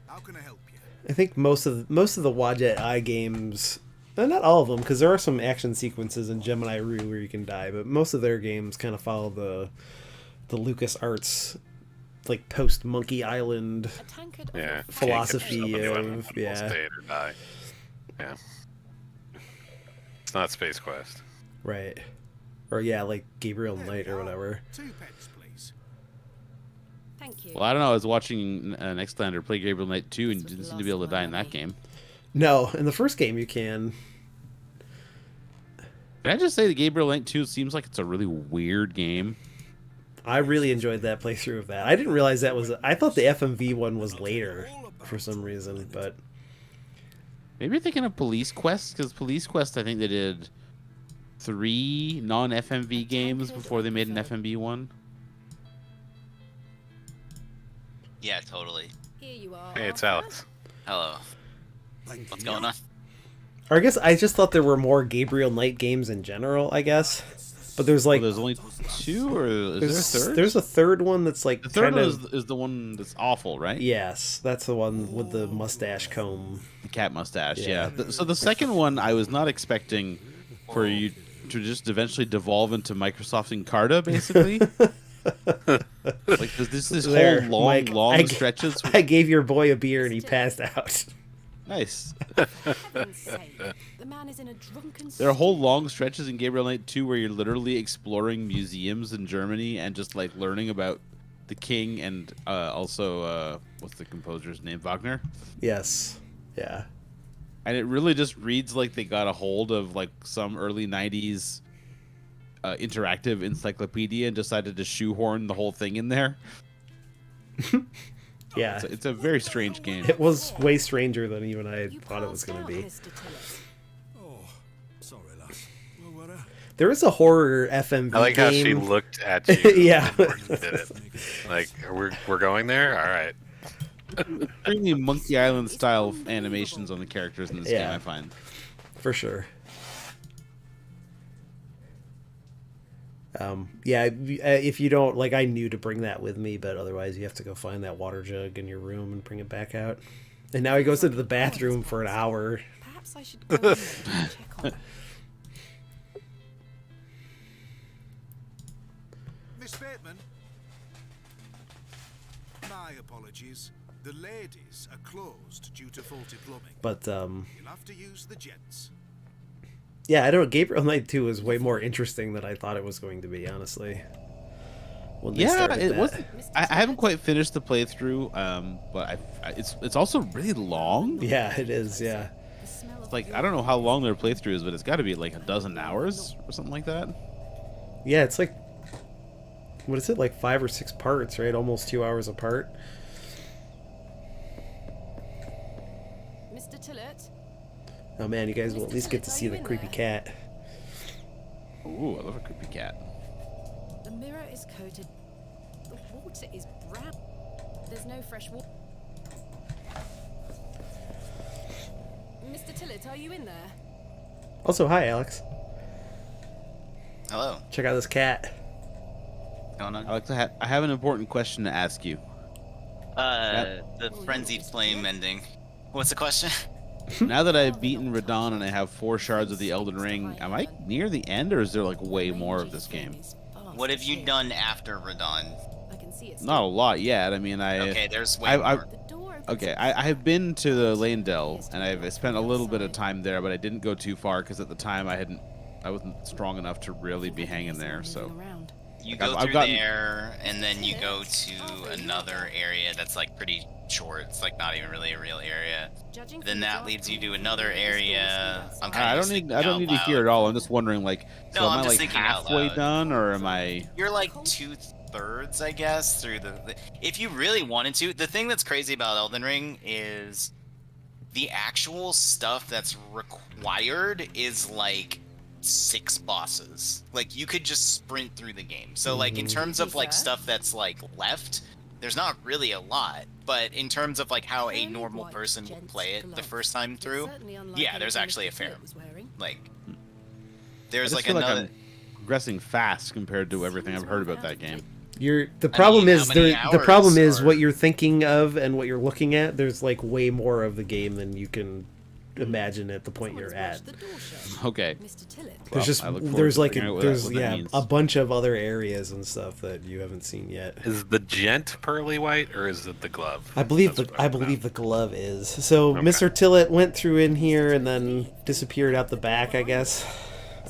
F: How can I help you?
A: I think most of the Wadjet Eye games, not all of them, because there are some action sequences in Gemini Rue where you can die, but most of their games kind of follow the LucasArts like post Monkey Island.
D: A tankard of
B: Yeah.
A: Philosophy
B: Can't get yourself a new
A: of-
B: weapon,
A: yeah.
B: Stay it or die. Yeah. It's not Space Quest.
A: Right. Or yeah, like Gabriel Knight or whatever.
F: 2 pence, please.
D: Thank you.
C: Well, I don't know. I was watching an Xlander play Gabriel Knight 2 and didn't seem to be able to die in that game.
A: No, in the first game you can.
C: Can I just say that Gabriel Knight 2 seems like it's a really weird game?
A: I really enjoyed that playthrough of that. I didn't realize that was. I thought the FMV one was later for some reason, but
C: Maybe you're thinking of Police Quest, because Police Quest, I think they did 3 non-FMV games before they made an FMV one.
G: Yeah, totally.
D: Here you are.
B: Hey, it's
D: Arthur.
B: Alex.
G: Hello.
F: Thank
G: What's
F: you.
G: going on?
A: or I guess I just thought there were more Gabriel Knight games in general. I guess, but there's like
C: Well, there's only 2, or is there a third?
A: there's a third one that's like
C: The third
A: kind
C: one
A: of
C: is the one that's awful, right?
A: yes, that's the one with the mustache comb.
C: The cat mustache,
A: Yeah.
C: yeah. So the second one, I was not expecting for you to just eventually devolve into Microsoft Encarta, basically. Like this
A: There,
C: whole long,
A: Mike,
C: long stretches.
A: I gave your boy a beer and he passed out.
C: Nice.
D: Heaven's sake. The man is in a drunken
C: There are whole long stretches in Gabriel Knight 2 where you're literally exploring museums in Germany and just like learning about the king and also what's the composer's name? Wagner.
A: Yes, yeah.
C: And it really just reads like they got a hold of like some early 90s interactive encyclopedia and decided to shoehorn the whole thing in there.
A: Yeah,
C: It's a very strange game.
A: it was way stranger than even I
D: You
A: thought it was going to
D: passed
A: be.
D: out, Mr. Tillett.
F: Oh, sorry, lass. Well, what
A: There is a horror FMV
B: I like how
A: game.
B: she looked at you.
A: Yeah.
B: before you did it. Like, we're going there? All right.
C: Extremely Monkey Island style animations on the characters in this
A: Yeah.
C: game, I find.
A: for sure. Yeah, if you don't, like, I knew to bring that with me, but otherwise you have to go find that water jug in your room and bring it back out. And now he goes into the bathroom for an hour.
D: Perhaps I should go in there and check on it.
F: Miss Bateman? My apologies. The ladies are closed due to faulty plumbing.
A: But,
F: You'll have to use the gents.
A: yeah, I don't know, Gabriel Knight 2 is way more interesting than I thought it was going to be, honestly. When they
C: Yeah,
A: started
C: it
A: that.
C: wasn't. I haven't quite finished the playthrough, but it's also really long.
A: Yeah, it is, yeah.
D: The smell of
C: Like, I don't know how long their playthrough is, but it's got to be like a dozen hours or something like that.
A: Yeah, it's like, what is it, like 5 or 6 parts, right? Almost 2 hours apart.
D: Mr. Tillett,
A: Oh man, you guys will at least get to see the creepy cat.
C: Ooh, I love a creepy cat.
D: the mirror is coated. The water is brown. There's no fresh water. Mr. Tillett, are you in there?
A: Also, hi Alex.
G: Hello.
A: Check out this cat.
G: What's going on?
C: Alex, I have an important question to ask you.
G: The frenzied flame ending. What's the question?
C: Now that I've beaten Radon and I have 4 shards of the Elden Ring, am I near the end, or is there like way more of this game?
G: What have you done after Radon?
D: I can see it.
C: Not a lot yet. I mean,
G: Okay, there's way
C: I-
G: more.
D: The door opens
C: Okay, I have been to the Lane Dell, and I've spent a little bit of time there, but I didn't go too far because at the time I wasn't strong enough to really be hanging there. So
G: You
C: I've
G: go through
C: gotten-
G: there, and then you go to another area that's like pretty short. It's like not even really a real area. Then that leads you to another area. I'm kind
C: I
G: of
C: don't need to hear it all. I'm just wondering, like, so
G: No,
C: am
G: I'm
C: I
G: just
C: like
G: thinking out
C: halfway
G: loud.
C: done, or am I?
G: You're like 2/3, I guess, through the. If you really wanted to, the thing that's crazy about Elden Ring is the actual stuff that's required is like 6 bosses. Like you could just sprint through the game. So like in terms of like stuff that's like left, there's not really a lot. But in terms of like how a normal person would play it the first time through, yeah, there's actually a fair. Like
C: I
G: there's
C: just
G: like
C: feel
G: another.
C: like I'm progressing fast compared to everything I've heard about that game.
A: The problem
G: mean,
A: is
G: how many
A: the problem
G: hours
A: is
G: are-
A: what you're thinking of and what you're looking at. There's like way more of the game than you can imagine at the point you're at.
C: Okay.
D: Mr. Tillett.
A: There's just
C: I look forward
A: there's
C: to
A: like
C: figuring out what
A: there's
C: that
A: yeah
C: means.
A: a bunch of other areas and stuff that you haven't seen yet.
B: Is the gent pearly white or is it the glove?
A: I believe
B: That's
A: the
B: what
A: I
B: I'm
A: believe
B: about.
A: the glove is. So
B: Okay.
A: Mr. Tillett went through in here and then disappeared out the back, I guess.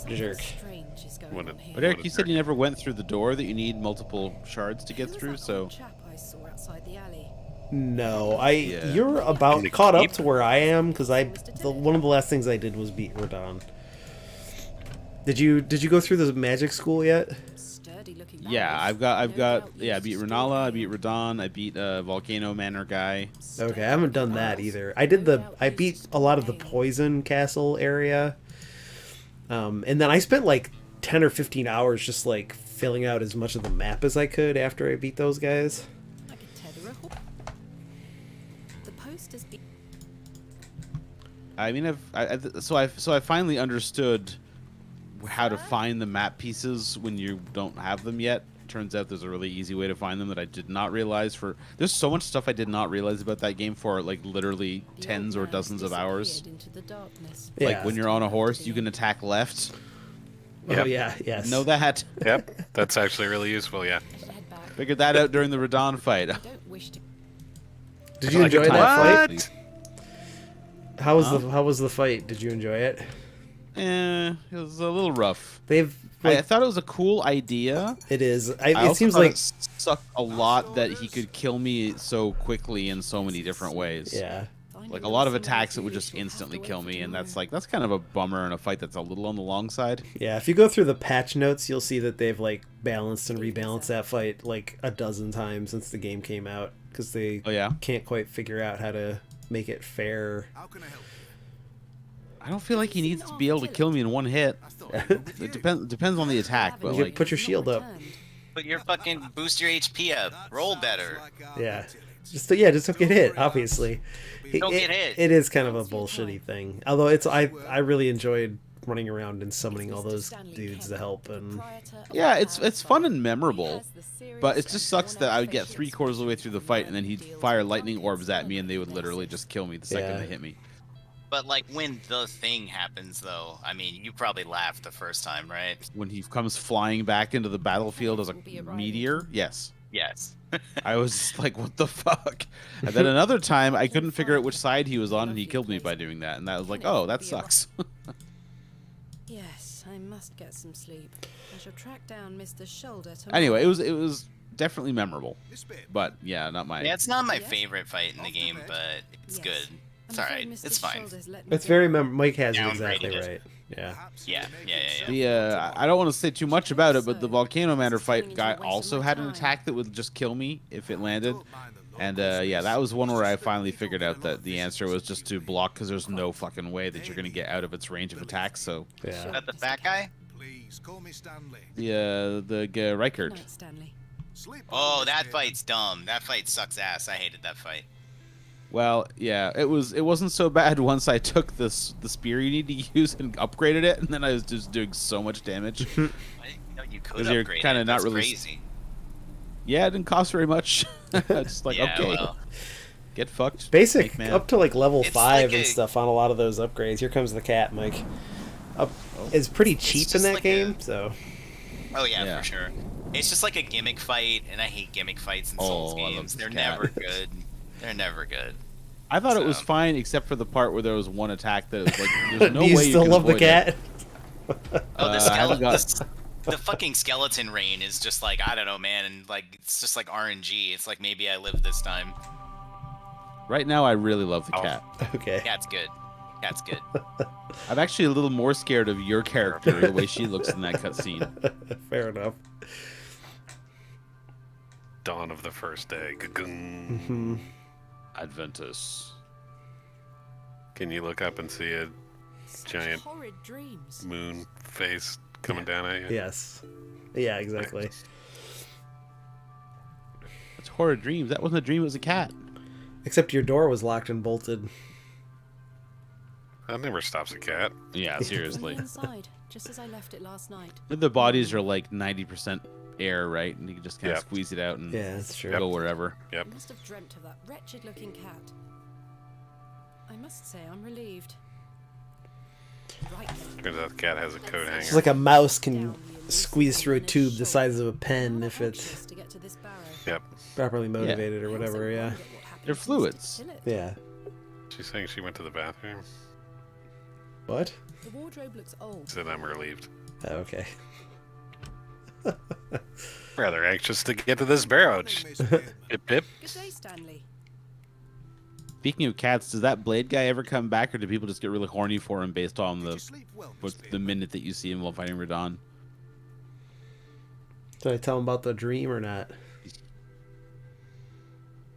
A: Jerk.
D: Strange is going
B: What
D: on
B: a-
D: here.
C: But Eric,
B: What a
C: you said you
B: jerk.
C: never went through the door, that you need multiple shards to
D: Who
C: get
D: was
C: through,
D: that
C: so
D: old chap I saw outside the alley?
A: No,
C: Yeah.
A: you're about
B: In the
A: caught up
B: keep?
A: to where I am because one of the last things I did was beat Radon. Did you go through the magic school yet?
D: Sturdy looking
C: yeah,
D: barrels.
C: I've
D: No
C: got
D: doubt
C: yeah, I
D: used
C: beat
D: to
C: Renala, I
D: store
C: beat Radon, I beat Volcano Manor guy.
A: Okay, I haven't done that either. I beat a lot of the Poison Castle area. And then I spent like 10 or 15 hours just like filling out as much of the map as I could after I beat those guys.
D: I could tether a horse. The post has been.
C: I mean, so I finally understood how to find the map pieces when you don't have them yet. Turns out there's a really easy way to find them that I did not realize. There's so much stuff I did not realize about that game for like literally
D: The
C: tens
D: old
C: or
D: man
C: dozens of hours.
D: disappeared into the darkness.
A: Yeah.
C: Like when you're on a horse, you can attack left.
A: Oh
B: Yep.
A: yeah, yes.
C: Know that?
B: Yep, that's actually really useful. Yeah.
D: I should head back.
C: Figured that out during the Radon fight.
D: I don't wish to.
A: Did you
C: Like a
A: enjoy that
C: time-
A: fight? How was the fight? Did you enjoy it?
C: It was a little rough.
A: They've
C: I
A: like,
C: thought it was a cool idea.
A: it is.
C: I
A: It
C: also
A: seems
C: thought
A: like
C: it sucked a lot that he could kill me so quickly in so many different ways.
A: yeah.
C: Like a lot of attacks that would just instantly kill me, and that's kind of a bummer in a fight that's a little on the long side.
A: Yeah, if you go through the patch notes, you'll see that they've like balanced and rebalanced that fight like a dozen times since the game came out because they
C: Oh yeah,
A: can't quite figure out how to make it fair.
F: How can I help?
C: I don't feel like he needs to be able to kill me in one hit.
F: I thought you were with you.
C: It depends on the attack, but
A: You
C: like
A: put your shield up.
G: Put your fucking boost your HP up. Roll better.
F: Like
A: Yeah. just don't get hit. Obviously,
G: Don't get hit.
A: It is kind of a bullshitty thing. Although I really enjoyed running around and summoning all those dudes to help. And
C: Yeah, it's fun and memorable, but it just sucks that I would get 3/4 of the way through the fight and then he'd fire lightning orbs at me and they would literally just kill me the second they hit me.
G: But like when the thing happens, though, I mean, you probably laughed the first time, right?
C: When he comes flying back into the battlefield as a meteor, yes.
G: Yes.
C: I was like, what the fuck? And then another time, I couldn't figure out which side he was on, and he killed me by doing that. And that was like, oh, that sucks.
D: Yes, I must get some sleep. I shall track down Mr. Shoulder tomorrow.
C: Anyway, it was definitely memorable. But yeah, not my.
G: Yeah, it's not my favorite fight in the game, but it's good. It's alright. It's fine.
A: it's very Mike has it
G: Downgraded
A: exactly
G: it.
A: right. Yeah.
G: Yeah.
C: I don't want to say too much about it, but the Volcano Matter fight guy also had an attack that would just kill me if it landed. And yeah, that was one where I finally figured out that the answer was just to block because there's no fucking way that you're going to get out of its range of attack. So
G: Is
A: Yeah.
G: that the fat guy?
F: Please call me Stanley.
C: the Reichert.
D: Night, Stanley.
F: Sleep
G: Oh,
F: well,
G: that
F: Mr.
G: fight's dumb. That fight sucks ass. I hated that fight.
C: Well, yeah, it wasn't so bad once I took the spear you need to use and upgraded it, and then I was just doing so much damage.
G: You could
C: 'Cause you're
G: upgrade
C: kinda
G: it.
C: not
G: That's
C: really-
G: crazy.
C: Yeah, it didn't cost very much. It's like,
G: Yeah,
C: okay,
G: well.
C: get fucked.
A: Basic
C: Snake Man.
A: up to like level
G: It's
A: 5
G: like
A: and
G: a-
A: stuff on a lot of those upgrades. Here comes the cat, Mike. It's pretty cheap in
G: just
A: that
G: like
A: game,
G: a-
A: so
G: Oh yeah,
C: Yeah.
G: for sure. It's just like a gimmick fight, and I hate gimmick fights in Souls
C: Oh, I love
G: games.
C: this
G: They're
C: cat.
G: never good. They're never good.
C: I thought it was
G: So-
C: fine, except for the part where there was one attack that was like, there's no
A: do you
C: way
A: still
C: you can
A: love the
C: avoid it.
A: cat?
G: Oh, the
C: I haven't got-
G: the fucking skeleton rain is just like, I don't know, man, and like it's just like RNG. It's like maybe I live this time.
C: Right now, I really love the
B: Oh.
C: cat.
A: Okay.
G: Cat's good. Cat's good.
C: I'm actually a little more scared of your character, the way she looks in that cutscene.
A: Fair enough.
B: Dawn of the first day. Ga-gung.
A: Hmm.
C: Adventus.
B: Can you look up and see a
D: Such
B: giant
D: horrid dreams.
B: moon face coming down at you?
A: Yes. Yeah, exactly.
C: That's horror dreams. That wasn't a dream, it was a cat.
A: Except your door was locked and bolted.
B: That never stops a cat.
C: Yeah,
D: On
C: seriously.
D: the inside, just as I left it last night.
C: The bodies are like 90% air, right? And you can just kind of
B: Yeah.
C: squeeze it out and
A: Yeah, that's true.
C: go wherever.
B: Yep.
D: I must have dreamt of that wretched-looking cat. I must say, I'm relieved. Right.
B: Turns out the cat has a coat hanger.
A: It's like a mouse can squeeze through a tube the size of a pen if it's
D: To get to this barrow.
B: Yep.
A: properly motivated or
D: I also
A: whatever, yeah.
D: wondered what happened
C: They're
D: to Mr.
C: fluids.
D: Tillett.
A: Yeah.
B: She's saying she went to the bathroom.
A: What?
D: The wardrobe looks old.
B: Said I'm relieved.
A: Oh, okay.
B: Rather anxious to get to this barrow. Pip pip.
D: Good day, Stanley.
C: Speaking of cats, does that Blade guy ever come back, or do people just get really horny for him based on
F: Did you
C: the
F: sleep well,
C: the minute that you see him while fighting Radon?
A: Did I tell him about the dream or not?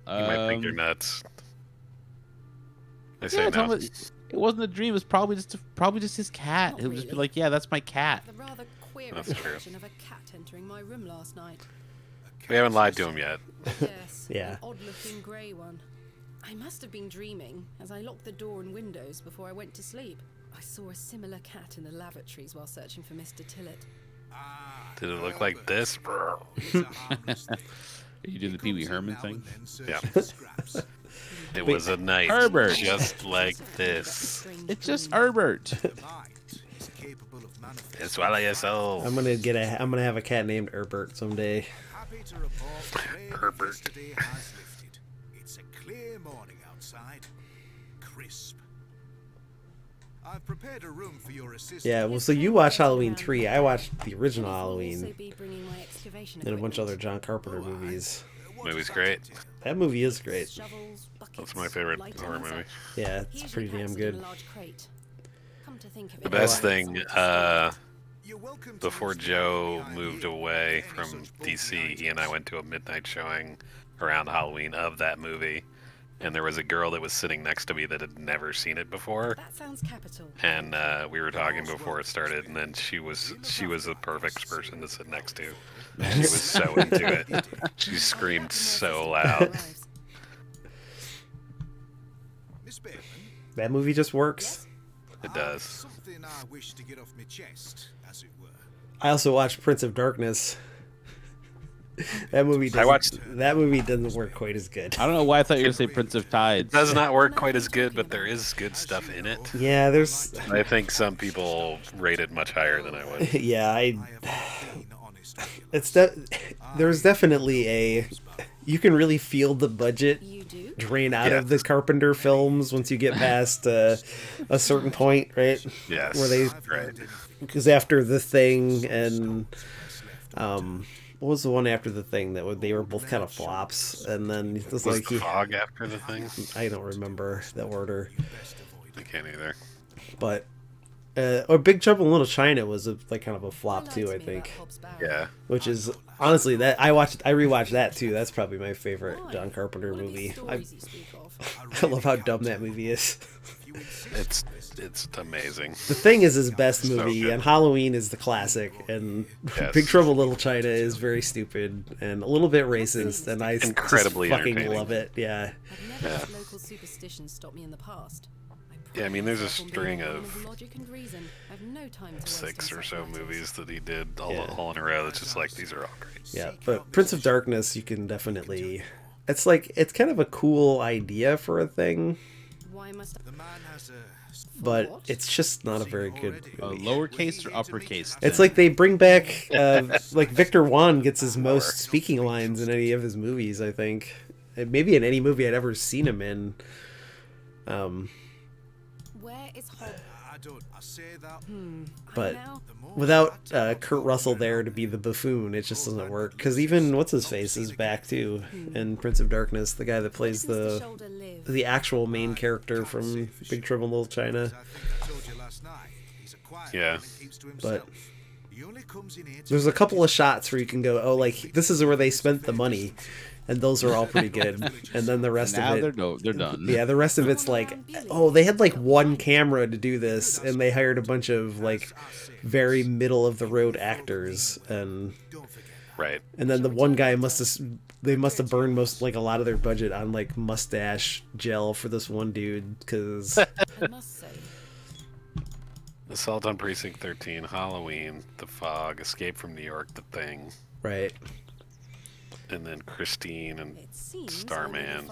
B: You might think you're nuts. I say
C: Yeah, tell
B: no.
C: him it wasn't a dream. It was probably just his cat.
D: Not
C: He'll just be
D: really.
C: like, "Yeah, that's my cat."
D: The rather queer
B: That's true.
D: reflection of a cat entering my room last night.
B: We haven't lied to him yet.
D: Yes,
A: Yeah.
D: an odd-looking grey one. I must have been dreaming as I locked the door and windows before I went to sleep. I saw a similar cat in the lavatories while searching for Mr. Tillett.
B: Did it look like this?
C: Are you doing the Pee Wee Herman thing?
B: Yeah. It was a night
C: Herbert.
B: just like this.
D: Strange
C: It's just
D: dream.
C: Herbert.
B: It's swallow your soul.
A: I'm gonna have a cat named Herbert someday.
F: Happy to report the rain
B: Herbert.
F: yesterday has lifted. It's a clear morning outside. Crisp. I've prepared a room for your assistant.
A: Yeah, well, so you watched Halloween 3. I watched the original
D: I'll also
A: Halloween
D: be bringing my excavation
A: and a bunch of other
D: equipment.
A: John Carpenter movies.
B: Movie's great.
A: That movie is great.
D: Shovels, buckets,
B: That's my favorite
D: light
B: horror
D: arms.
B: movie.
A: Yeah,
D: He
A: it's
D: usually
A: pretty damn
D: packs it in
A: good.
D: a large crate. Come to think of
B: The
D: it,
B: best
D: I
B: thing,
D: decided to start
F: You're welcome to
B: Before
F: use the
B: Joe
F: idea
B: moved
F: of
B: away
F: any
B: from
F: such bulky
B: DC, he
F: items.
B: and I went to a midnight showing around Halloween of that movie. And there was a girl that was sitting next to me that had never seen it before.
D: That sounds capital.
B: And we were talking before it started, and then she was the perfect person to sit next to. She was so into it. She screamed so loud.
F: Spearman?
A: That movie just works.
B: It does.
F: Something I wish to get off my chest, as it were.
A: I also watched Prince of Darkness. That movie doesn't work quite as good.
C: I don't know why I thought you were going to say Prince of Tides.
B: It does not work quite as good, but there is good stuff in it.
A: Yeah, there's.
B: I think some people rate it much higher than I would.
A: Yeah,
F: I have been honest with you.
A: there's definitely a. You can really feel the budget
D: You do?
A: drain out of the Carpenter films once you get past a certain point, right?
B: Yes.
A: Where they,
B: right.
A: because after The Thing and what was the one after The Thing that they were both kind of flops, and then it was
B: Was
A: like
B: the fog after the thing?
A: I don't remember the order,
B: I can't either.
A: but or Big Trouble in Little China was like kind of a flop too, I think.
B: Yeah.
A: Which is honestly that I rewatched that too. That's probably my favorite John Carpenter movie. I love how dumb that movie is.
B: It's amazing.
A: The Thing is his best
B: So
A: movie,
B: good.
A: and Halloween is the classic, and
B: Yes.
A: Big Trouble in Little China is very stupid and a little bit racist, and I
B: Incredibly
A: just fucking
B: entertaining.
A: love it. Yeah,
D: I've never had local superstitions stop me in the past.
B: Yeah, I mean, there's a
D: pride myself on
B: string
D: being a man
B: of
D: logic and reason. I've no time to waste
B: 6
D: on
B: or
D: such
B: so
D: matters.
B: movies that he did
A: Yeah.
B: all in a row. That's just like, these are all great.
A: yeah. But Prince of Darkness, you can definitely. It's like it's kind of a cool idea for a thing,
D: Why must I?
F: The man has a...
A: but
D: What?
A: it's just not a very good movie.
C: Lowercase or uppercase?
A: It's like they bring back like Victor Wan gets his most speaking lines in any of his movies, I think. And maybe in any movie I'd ever seen him in.
D: Where is Hog?
F: I say that...
A: But
D: Now?
A: without Kurt Russell there to be the buffoon, it just doesn't work. Because even what's his face is back too in Prince of Darkness, the guy that plays
D: Does the
A: the
D: shoulder live?
A: the actual main character from Big Trouble in Little China.
F: I think I told you last night. He's a quiet
B: Yeah.
F: man and keeps to
A: But
F: himself. He only comes in here to
A: there's a couple of shots where you can go, oh, like this is where they spent the money, and those are all pretty good. And then the rest
C: Now
A: of it,
C: they're done.
A: yeah, the rest of it's like, oh, they had like one camera to do this, and they hired a bunch of like very middle of the road actors, and
B: Right.
A: then the one guy must have burned most like a lot of their budget on like mustache gel for this one dude, because
D: I must say,
B: Assault on Precinct 13, Halloween, The Fog, Escape from New York, The Thing,
A: right,
B: and then Christine and
D: it seems
B: Starman.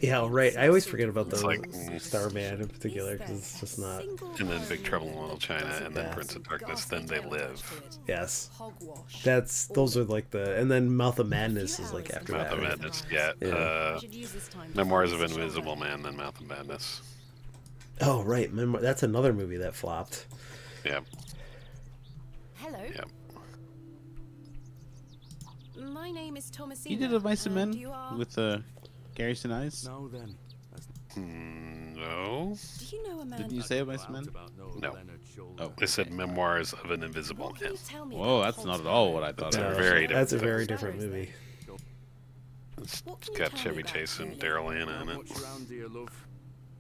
A: yeah, right. I always forget about those,
B: like,
A: Starman in particular, because it's just not.
B: And then Big Trouble in Little China, and then
A: Yeah.
B: Prince of Darkness, then They Live.
A: Yes,
D: Hogwash.
A: those are like the, and then Mouth of Madness is like after
B: Mouth
A: that.
B: of
A: right?
B: Madness, yeah.
A: Yeah.
D: I should use this time to
B: Memoirs
D: find
B: of
D: this
B: Invisible
D: shoulder.
B: Man, then Mouth of Madness.
A: Oh right, that's another movie that flopped.
B: Yeah.
D: Hello.
B: Yeah.
D: My name is Thomasina.
C: You did a Mice and Men
D: you are...
C: with Gary Sinise?
H: Now then,
B: No.
D: Do you know a man?
C: Didn't you say a Mice and Men?
B: No.
C: Oh.
B: They said Memoirs of an Invisible
D: What can
B: Man.
D: you tell me
C: Whoa,
D: about
C: that's not at
D: Hogsmeade?
C: all what I thought.
B: They're
C: it was.
B: very different.
A: That's a very
D: Where
A: different
D: is
A: movie.
B: It's
D: What can you
B: got
D: tell me
B: Chevy
D: about
B: Chase and
D: Julie?
B: Daryl Hannah in it.
H: Much around here, love.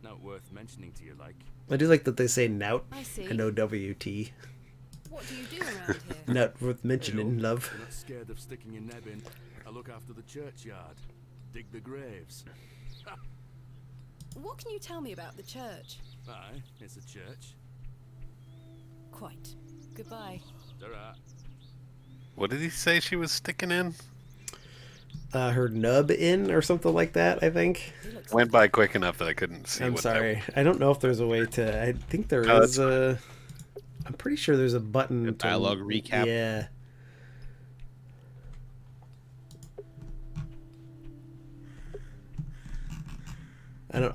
H: Not worth mentioning to you, like.
A: I do like that they say Nout,
D: I see.
A: and OWT.
D: What do you do around here?
A: Not worth mentioning, love.
H: You're not scared of sticking your neb in. I look after the churchyard, dig the graves.
D: What can you tell me about the church?
H: Aye, it's a church.
D: Quite. Goodbye.
H: Ta-ra.
B: What did he say she was sticking in?
A: Her nub in or something like that, I think.
D: He looks
B: Went by quick enough that I couldn't see
A: I'm
B: what
A: sorry. I don't know if there's a way to. I think there
B: No,
A: is a. I'm pretty sure there's a button.
C: A dialogue recap?
A: Yeah.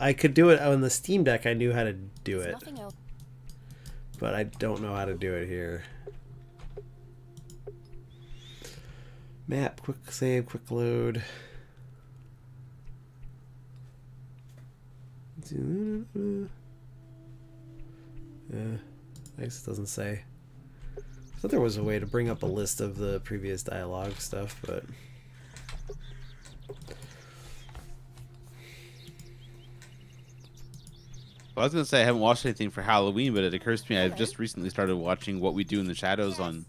A: I could do it on the Steam Deck. I knew how to do
D: There's
A: it,
D: nothing else.
A: but I don't know how to do it here. Map, quick save, quick load. I guess it doesn't say. I thought there was a way to bring up a list of the previous dialogue stuff, but
C: Well, I was gonna say I haven't watched anything for Halloween, but it occurs to me I've just recently started watching What We Do in the Shadows on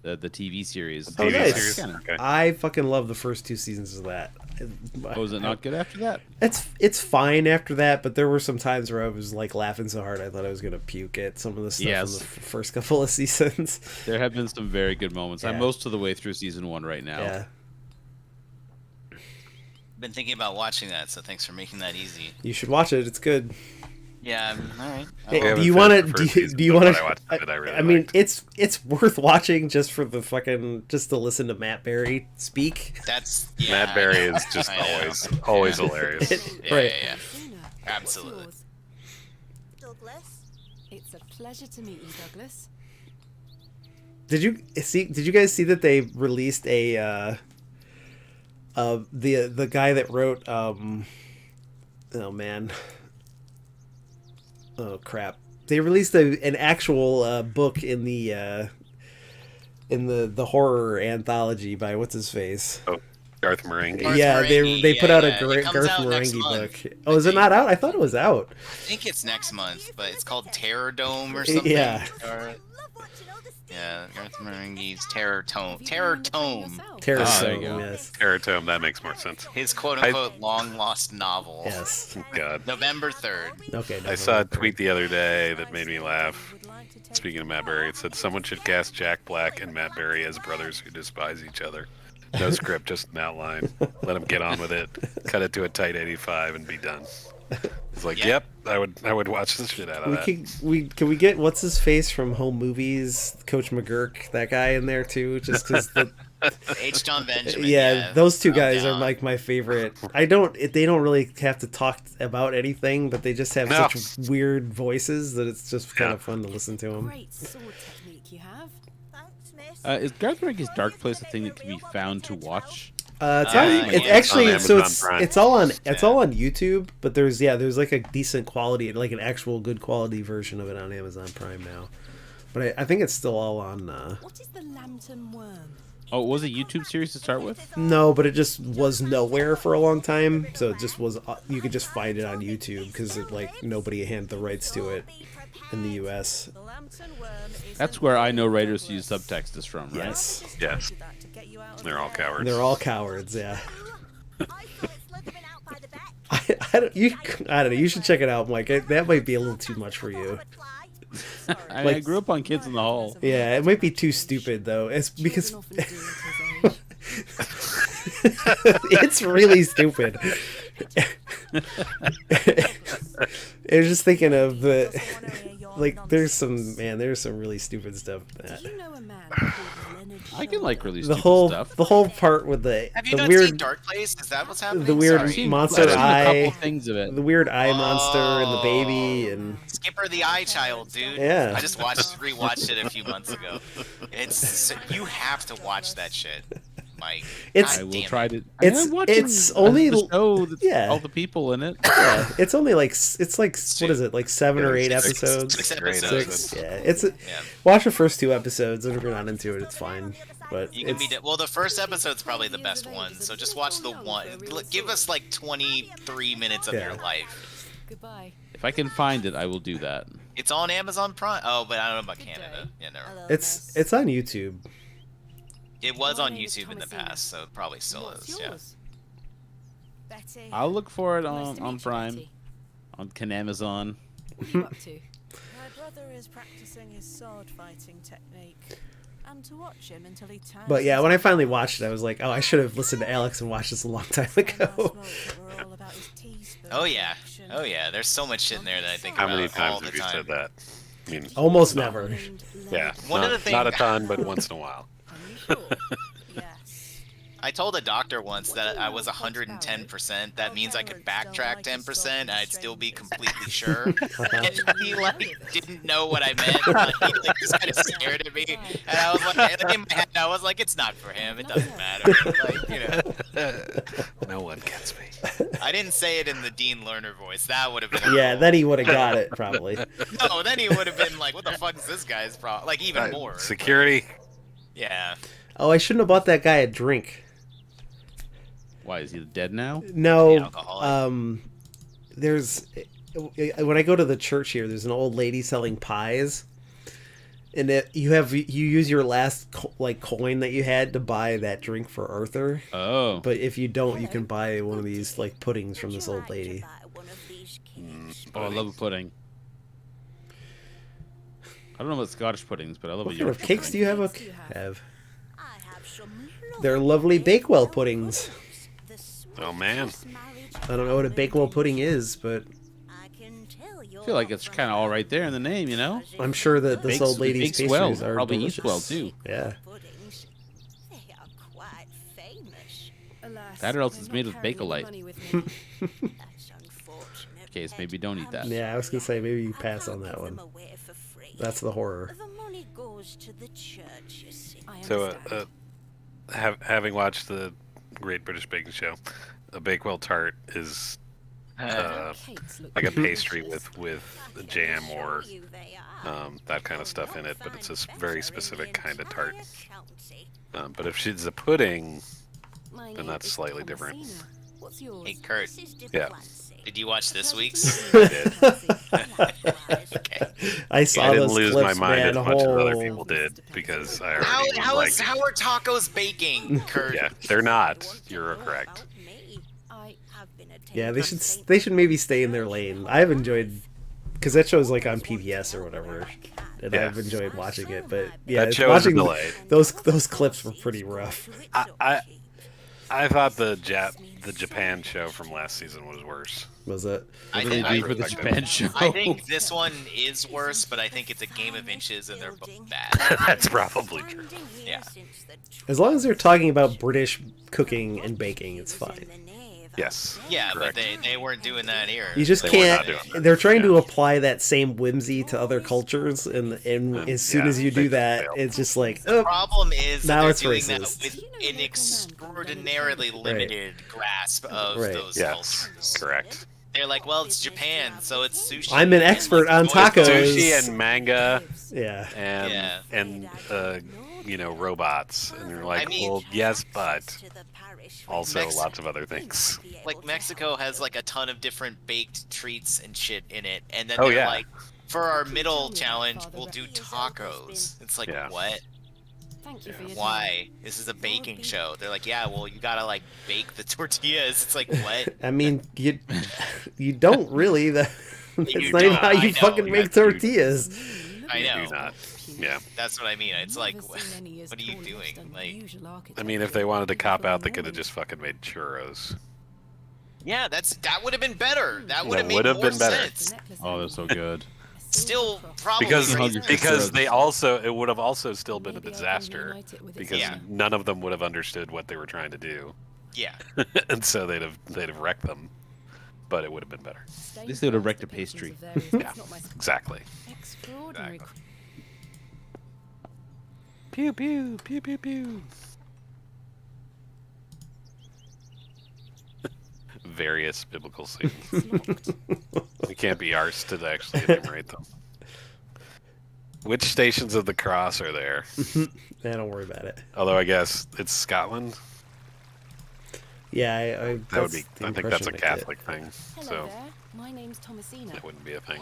C: the TV series.
A: Oh,
B: TV
A: nice.
B: series?
C: Kinda.
B: Okay.
A: I fucking love the first 2 seasons of that.
C: Oh, is it not good after that?
A: It's fine after that, but there were some times where I was like laughing so hard I thought I was gonna puke at some of the stuff
C: Yes.
A: in the first couple of seasons.
C: There have been some very good moments. I'm
A: Yeah.
C: most of the way through season 1 right now.
A: Yeah,
G: Been thinking about watching that, so thanks for making that easy.
A: you should watch it. It's good.
G: Yeah, all right.
A: Hey,
B: haven't
A: do you
B: finished
A: want
B: the
A: to?
B: first
A: Do
B: season,
A: you
B: but
A: want
B: what I watched of it, I really
A: mean,
B: liked.
A: it's worth watching just for the fucking just to listen to Matt Berry speak.
G: That's
B: Matt Berry is just
G: I know.
B: always hilarious.
G: Yeah,
A: Right.
G: yeah,
D: Luna,
G: Absolutely.
D: what's yours?
E: Douglas.
D: It's a pleasure to meet you, Douglas.
A: Did you guys see that they released a the guy that wrote oh man. Oh crap. They released an actual book in the horror anthology by what's his face?
B: Oh, Garth Marenghi.
G: Garth
A: Yeah,
G: Marenghi,
A: they put out a
G: yeah. It comes
A: Garth
G: out next
A: Marenghi
G: month,
A: book. Oh, is it not out? I thought it was out.
G: I think it's next month, but it's called Terror Dome or something.
A: Yeah.
G: Or,
E: Love watching all the steam.
G: yeah, Garth Marenghi's Terror Tome.
D: Have you
G: Terror
D: been on the train
G: Tome.
D: yourself?
A: Terror
C: Ah, there you
A: Tome,
C: go.
A: yes.
B: Teratome, that makes more sense.
G: His quote-unquote long-lost novel.
A: Yes.
B: God.
G: November 3rd.
A: Okay.
B: I saw a tweet the other day that made me laugh. Speaking of Matt Berry, it said someone should cast Jack Black and Matt Berry as brothers who despise each other. No script, just an outline. Let them get on with it. Cut it to a tight 85 and be done. It's like,
G: Yeah.
B: yep, I would watch the shit out of that.
A: Can we get what's his face from Home Movies, Coach McGurk, that guy in there too? Just because
G: H. John Benjamin.
A: yeah, those two
G: I'm
A: guys are
G: down.
A: like my favorite. They don't really have to talk about anything, but they just have
B: No.
A: such weird voices that it's just kind
B: Yeah.
A: of fun to listen to them.
D: Great sword technique you have.
E: Thanks, miss.
C: Is Garth Marenghi's Dark Place a thing that can be found to watch?
A: It's
G: Yeah,
A: on,
G: yeah,
A: it's
G: yeah.
A: actually
B: On
A: so
B: Amazon Prime.
A: it's all on
G: Yeah.
A: YouTube, but there's like a decent quality, like an actual good quality version of it on Amazon Prime now. But I think it's still all on.
D: What is the lantern worm?
C: Oh, it was a YouTube series to start with?
A: No, but it just was nowhere for a long time, so it just was. You could just find it on YouTube because nobody had the rights to it in the U.S.
E: The lantern worm is
C: That's where I know writers use subtext is from, right?
A: Yes,
B: Yes. They're all cowards.
A: they're all cowards. Yeah,
E: I saw it slithering out by the back.
A: I don't know. You should check it out, Mike. That might be a little too much for you.
C: I
A: Like-
C: grew up on Kids in the Hall.
A: Yeah, it might be too stupid though. It's because
D: Children often do at his age.
A: it's really stupid. I was just thinking of the there's some really stupid stuff.
D: Do you know a man called Leonard
C: I can like really
A: The
C: stupid stuff.
A: whole part with the
G: Have you
A: the
G: not
A: weird
G: seen Dark Place? Is that what's happening?
A: the weird
G: Sorry.
C: Seen-
A: monster
C: I've seen a
A: eye,
C: couple things of it.
A: the weird eye monster and the baby and
G: Skipper the Eye Child, dude.
A: Yeah.
G: I just rewatched it a few months ago. You have to watch that shit, Mike.
A: It's-
G: God
C: I will
G: damn
C: try
G: it.
C: to.
A: It's-
C: I'm watching
A: it's only-
C: the show that's
A: yeah.
C: all the people in it.
A: yeah, it's only like what is it, like 7 or 8
B: Six-
A: episodes?
G: Six
B: Great
G: episodes.
A: Six. Yeah, it's
G: Yeah.
A: watch the first 2 episodes, and if you're not into it, it's fine. But
G: You can be
A: it's-
G: well. The first episode's probably the best one, so just watch the one. Give us like 23 minutes of
A: Yeah.
G: your life.
D: Goodbye.
C: If I can find it, I will do that.
G: It's on Amazon Prime. Oh, but I don't know about Canada. Yeah, never.
A: it's on YouTube.
G: It was
D: My
G: on
D: name is
G: YouTube in the
D: Thomasina.
G: past, so it probably still
D: What's
G: is. Yeah.
D: yours?
E: Betty.
C: I'll look for it
D: Nice to
C: on
D: meet you,
C: Prime,
D: Betty.
C: on Canamazon.
D: What are you up to?
E: My brother is practicing his sword fighting technique. And to watch him until he turns.
A: But yeah,
E: his
A: when I finally
E: back.
A: watched it, I was like, oh, I should have listened to Alex and watched this a long time
E: And I
A: ago.
E: smoke that were all about his teaspoon
G: Oh yeah.
E: collection.
G: Oh yeah. There's so much shit in there that I think
B: How
G: about
B: many
G: all
B: times
G: the
B: have you
G: time.
B: said that? I mean,
A: Almost never.
D: Named
B: yeah,
D: Leonard.
G: One
B: not,
G: of the things-
B: not a ton, but once in a while.
D: Are you sure?
E: Yes.
G: I told a doctor once that I was 110%. That means I could backtrack 10% and I'd still be completely sure. And he didn't know what I meant. He just kind of stared at me, and I was like, in my head, I was like, it's not for him. It doesn't matter.
B: No one gets me.
G: I didn't say it in the Dean Lerner voice. That would have been.
A: Yeah, then he would have got it probably.
G: No, then he would have been like, what the fuck is this guy's problem? Like even more.
B: Security.
G: Yeah.
A: Oh, I shouldn't have bought that guy a drink.
C: Why is he dead now?
G: The
A: No,
G: alcoholic.
A: there's when I go to the church here, there's an old lady selling pies, And you use your last coin that you had to buy that drink for Arthur.
C: Oh.
A: But if you don't, you can buy one of these like puddings from this old lady.
C: Oh, I love a pudding. I don't know about Scottish puddings, but I love
A: What
C: a
A: kind of
C: Yorkshire
A: cakes do
C: pudding.
A: you have? They're lovely Bakewell puddings.
B: Oh man.
A: I don't know what a Bakewell pudding is, but
C: I feel like it's kind of all right there in the name, you know?
A: I'm sure that this old lady's
C: bakes well.
A: pastries are
C: Probably
A: delicious.
C: eats well, too.
A: Yeah.
C: That or else it's made with Bakelite. Case, maybe don't eat that.
A: Yeah, I was gonna say maybe you pass on that one. That's the horror.
B: So, having watched the Great British Baking Show, a Bakewell tart is like a pastry with jam or that kind of stuff in it, but it's a very specific kind of tart. But if she's a pudding, then that's slightly different.
G: Hey, Kurt.
B: Yeah.
G: Did you watch this week's?
B: I did.
G: Okay.
A: I saw
B: I didn't
A: those
B: lose
A: clips,
B: my mind
A: man.
B: as much as other
A: Oh.
B: people did because I
G: How,
B: already
G: how,
B: like.
G: is, how are tacos baking, Kurt?
B: Yeah, they're not. You're correct.
A: Yeah, they should maybe stay in their lane. I've enjoyed because that show's like on PBS or whatever, and
B: Yeah.
A: I've enjoyed watching it. But yeah,
B: That show is a
A: watching
B: delight.
A: those clips were pretty rough.
B: I thought the Japan show from last season was worse.
A: Was it?
G: I
C: What do they
G: think,
C: do for the Japan show?
G: I think this one is worse, but I think it's a game of inches and they're both bad.
B: That's probably true.
G: Yeah.
A: As long as they're talking about British cooking and baking, it's fine.
B: Yes.
G: Yeah,
B: correct.
G: but they weren't doing that here.
A: You just
B: They were not
A: can't.
B: doing that.
A: They're trying to
B: Yeah.
A: apply that same whimsy to other cultures, and as soon
B: Yeah,
A: as you
B: they
A: do that,
B: failed.
A: it's just like,
G: The
A: oh,
G: problem is that
A: Now
G: they're
A: it's
G: doing
A: racist.
G: that with an extraordinarily limited grasp of
A: Right.
G: those
B: Yes,
G: cultures.
B: correct.
G: They're like, well, it's Japan, so it's sushi.
A: I'm an
G: and,
A: expert
G: like,
A: on
G: soy
A: tacos.
B: Sushi and manga
A: yeah.
B: and robots, and you're like,
G: I mean-
B: well, yes, but also lots of other things.
G: Like Mexico has like a ton of different baked treats and shit in it, and then
B: Oh,
G: they're
B: yeah.
G: like, for our middle challenge, we'll do tacos. It's like,
B: Yeah.
G: what?
D: Thank you for your
G: Why? This is a baking show. They're like, yeah, well, you gotta like bake the tortillas. It's like, what?
A: I mean, you don't really. That's
G: You
A: not even
G: don't,
A: how
G: I
A: you
G: know.
A: fucking
B: You
A: make
B: got- you-
A: tortillas.
G: I
B: You
G: know.
B: do not. Yeah.
G: That's what I mean. It's like, what are you doing? Like,
B: I mean, if they wanted to cop out, they could have just fucking made churros.
G: yeah, that would have been better. That would
B: That
G: have made
B: would've
G: more
B: been better.
G: sense.
C: Oh, they're so good.
G: Still, probably
B: Because
G: racist.
B: because it would have also still been a disaster because
G: Yeah.
B: none of them would have understood what they were trying to do,
G: Yeah.
B: and so they'd have wrecked them. But it would have been better.
C: At least they would have wrecked a pastry.
B: Yeah, exactly.
D: Extraordinary.
B: Exactly. Pew pew pew pew pew. Various biblical scenes. We can't be arsed to actually enumerate them. Which stations of the cross are there?
A: Yeah, don't worry about it.
B: Although I guess it's Scotland.
A: Yeah, I
B: That would be.
A: that's the
B: I think that's a
A: impression I get.
B: Catholic thing,
D: Hello
B: so
D: there. My name's Thomasina.
B: that wouldn't be a thing.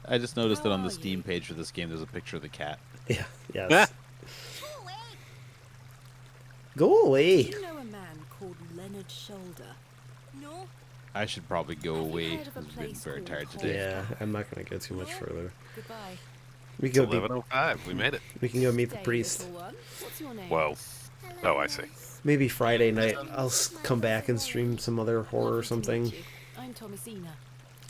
C: I just noticed that on the Steam page for this game, there's a picture of the cat.
A: Yeah, yes. Go away.
D: Do you know a man called Leonard Shoulder? No.
C: I should probably go
D: Have you
C: away.
D: heard of a
C: I've been
D: place
C: very
D: called
C: tired
D: Hall?
C: today.
A: Yeah, I'm not gonna go too much further.
D: Goodbye.
A: We
B: It's
A: can go.
B: 11:05. We made it.
A: We can go meet the
D: Day,
A: priest.
D: little one. What's your name?
B: Whoa. Oh, I see.
A: Maybe Friday night. I'll come back and stream some other horror or
D: Lovely to meet
A: something.
D: you. I'm Thomasina.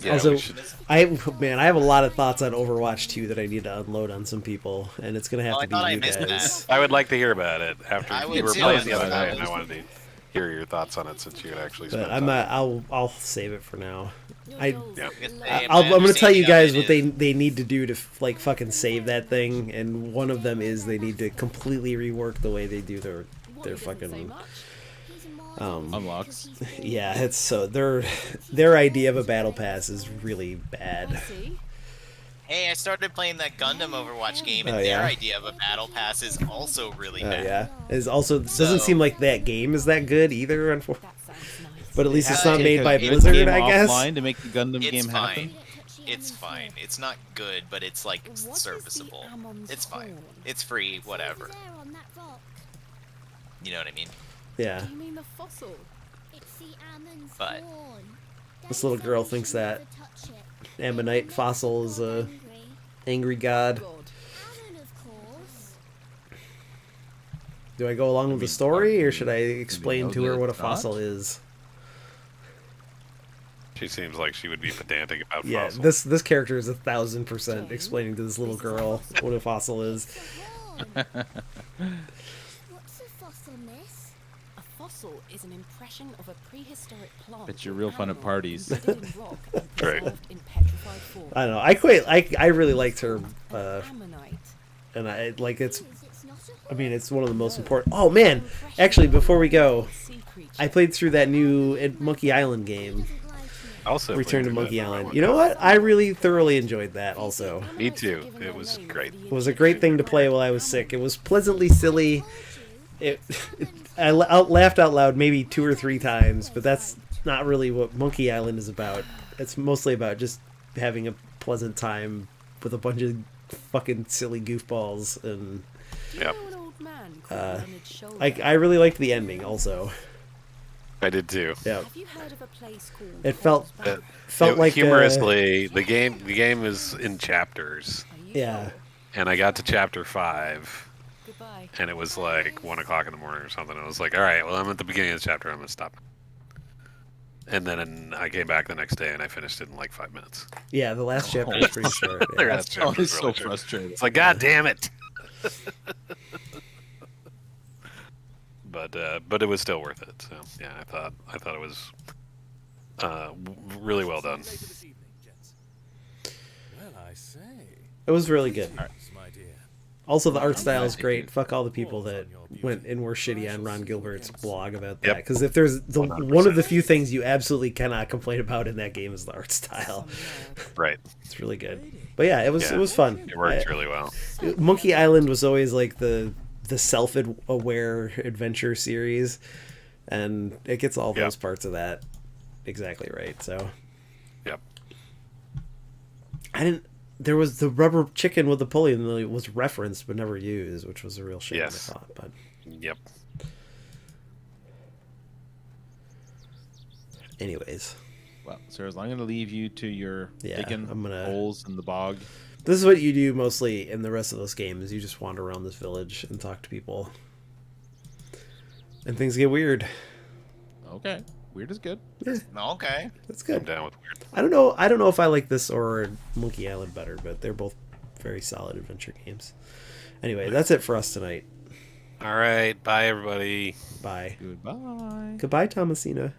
B: Yeah,
A: Also,
B: we should.
A: I have a lot of thoughts on Overwatch 2 that I need to unload on some people, and it's gonna have
G: Oh,
A: to
G: I
A: be
G: thought I
A: you
G: missed
A: guys.
B: I would like to hear about it after
G: I
B: you
G: would
B: were
G: too.
B: playing the other
G: I
B: night, and I
G: would.
B: wanted to hear your thoughts on it since you had actually spent
A: But I'm
B: time.
A: I'll save it for now.
D: Your
A: I-
D: dolls
B: Yeah.
D: are
G: Hey,
D: lovely.
G: my
A: I'm gonna tell you
G: understanding
A: guys
G: of
A: what
G: it
A: they need to do to like fucking save that thing, and one of them is they need to completely rework the way they do their
D: Wally doesn't say
A: fucking
D: much.
C: Unlocks.
A: yeah. It's so their idea of a battle pass is really
D: I
A: bad.
D: see.
G: Hey, I started playing that Gundam Overwatch game, and
A: Oh,
G: their
A: yeah?
G: idea of a battle pass is also really
A: Oh
G: bad.
A: yeah, is also doesn't
G: So-
A: seem like that game is that good either. Unfortunately,
D: That sounds nice.
A: but at least it's
G: Yeah,
A: not made by
C: Take the
A: Blizzard,
C: game
A: I guess.
C: offline to make the Gundam
G: It's
C: game
G: fine.
C: happen.
G: it's fine. It's not good, but it's like
D: What is the
G: serviceable.
D: Ammon's
G: It's fine.
D: horn?
G: It's free, whatever.
I: Over there on that rock.
G: You know what I mean?
A: Yeah.
D: Do you mean the fossil?
I: It's the Ammon's
G: But-
I: horn.
A: This
I: Daddy
A: little
I: said
A: girl
I: we
A: thinks
I: should
A: that
I: never touch it.
A: Ammonite
I: It
A: fossil
I: makes
A: is
I: the
A: a
I: Lord angry.
A: angry god.
D: God.
I: Ammon, of course.
A: Do I go along with the story, or should I explain
C: know
A: to her
C: that
A: what a
C: it's not?
A: fossil is?
B: She seems like she would be pedantic about
A: Yeah,
B: fossils.
A: this character is 1,000% explaining to this little girl what a fossil is.
I: It's a horn. What's a fossil, miss?
D: A fossil is an impression of a prehistoric plant.
C: Bet you're
D: or
C: real fun at
D: animal
C: parties.
D: embedded in rock and
B: Right.
D: preserved in petrified form.
A: I don't know. I really liked her,
D: An ammonite.
A: and I like it's.
I: It's not a
A: I
I: horn.
A: mean, it's one of the most important. Oh man, actually, before we go,
D: Sea creature.
A: I played through that new Monkey Island game,
I: Doesn't like it.
B: Also,
A: Return to
B: played
A: Monkey
B: that
A: Island.
B: one.
A: You know what? I really thoroughly enjoyed that. Also,
B: Me too. It was great.
A: it was a great thing to play while I was sick. It was pleasantly silly. I laughed out loud maybe 2 or 3 times, but that's not really what Monkey Island is about. It's mostly about just having a pleasant time with a bunch of fucking silly goofballs, and
D: Do you
B: Yep.
D: know an old man called Leonard Shoulder?
A: I really liked the ending also.
B: I did too.
A: Yeah,
D: Have you heard of a place called
A: it felt
D: Horseback?
A: like
B: humorously, the game is in chapters,
D: Are you
A: yeah.
D: sure?
B: and I got to chapter 5,
D: Goodbye.
B: and it was like 1 o'clock in the morning or something. I was like, all right, well, I'm at the beginning of the chapter. I'm gonna stop. And then I came back the next day and I finished it in like 5 minutes.
A: Yeah, the last chapter was pretty short.
B: The
A: Yeah.
B: last chapter
C: always
B: was
C: so
B: really short.
C: frustrating.
B: It's like, God damn it! But it was still worth it. So yeah, I thought it was really well done.
H: Later this evening, gents. Well, I say.
A: It was really good.
H: Yes, my dear.
A: Also, the art style is great. Fuck all the people that went and were shitty on Ron Gilbert's blog about that.
B: Yep.
A: Because if there's one of the few things you absolutely cannot complain about in that game is the art style.
B: Right.
A: It's really good. But yeah, it was fun.
B: It worked really well.
A: Monkey Island was always like the self-aware adventure series, and it gets all those parts of that exactly right. So
B: Yep.
A: there was the rubber chicken with the pulley and it was referenced but never used, which was a real shame.
B: Yes.
A: I thought, but
B: Yep.
A: anyways,
C: Well, Sarah's, I'm going to leave you to your
A: Yeah,
C: digging
A: I'm gonna-
C: holes in the bog.
A: this is what you do mostly in the rest of those games. You just wander around this village and talk to people, and things get weird.
C: Okay. Weird is good.
G: Okay.
A: That's
B: I'm
A: good.
B: down with weird.
A: I don't know if I like this or Monkey Island better, but they're both very solid adventure games. Anyway, that's it for us tonight.
B: All right. Bye, everybody.
A: Bye.
C: Goodbye.
A: Goodbye, Thomasina.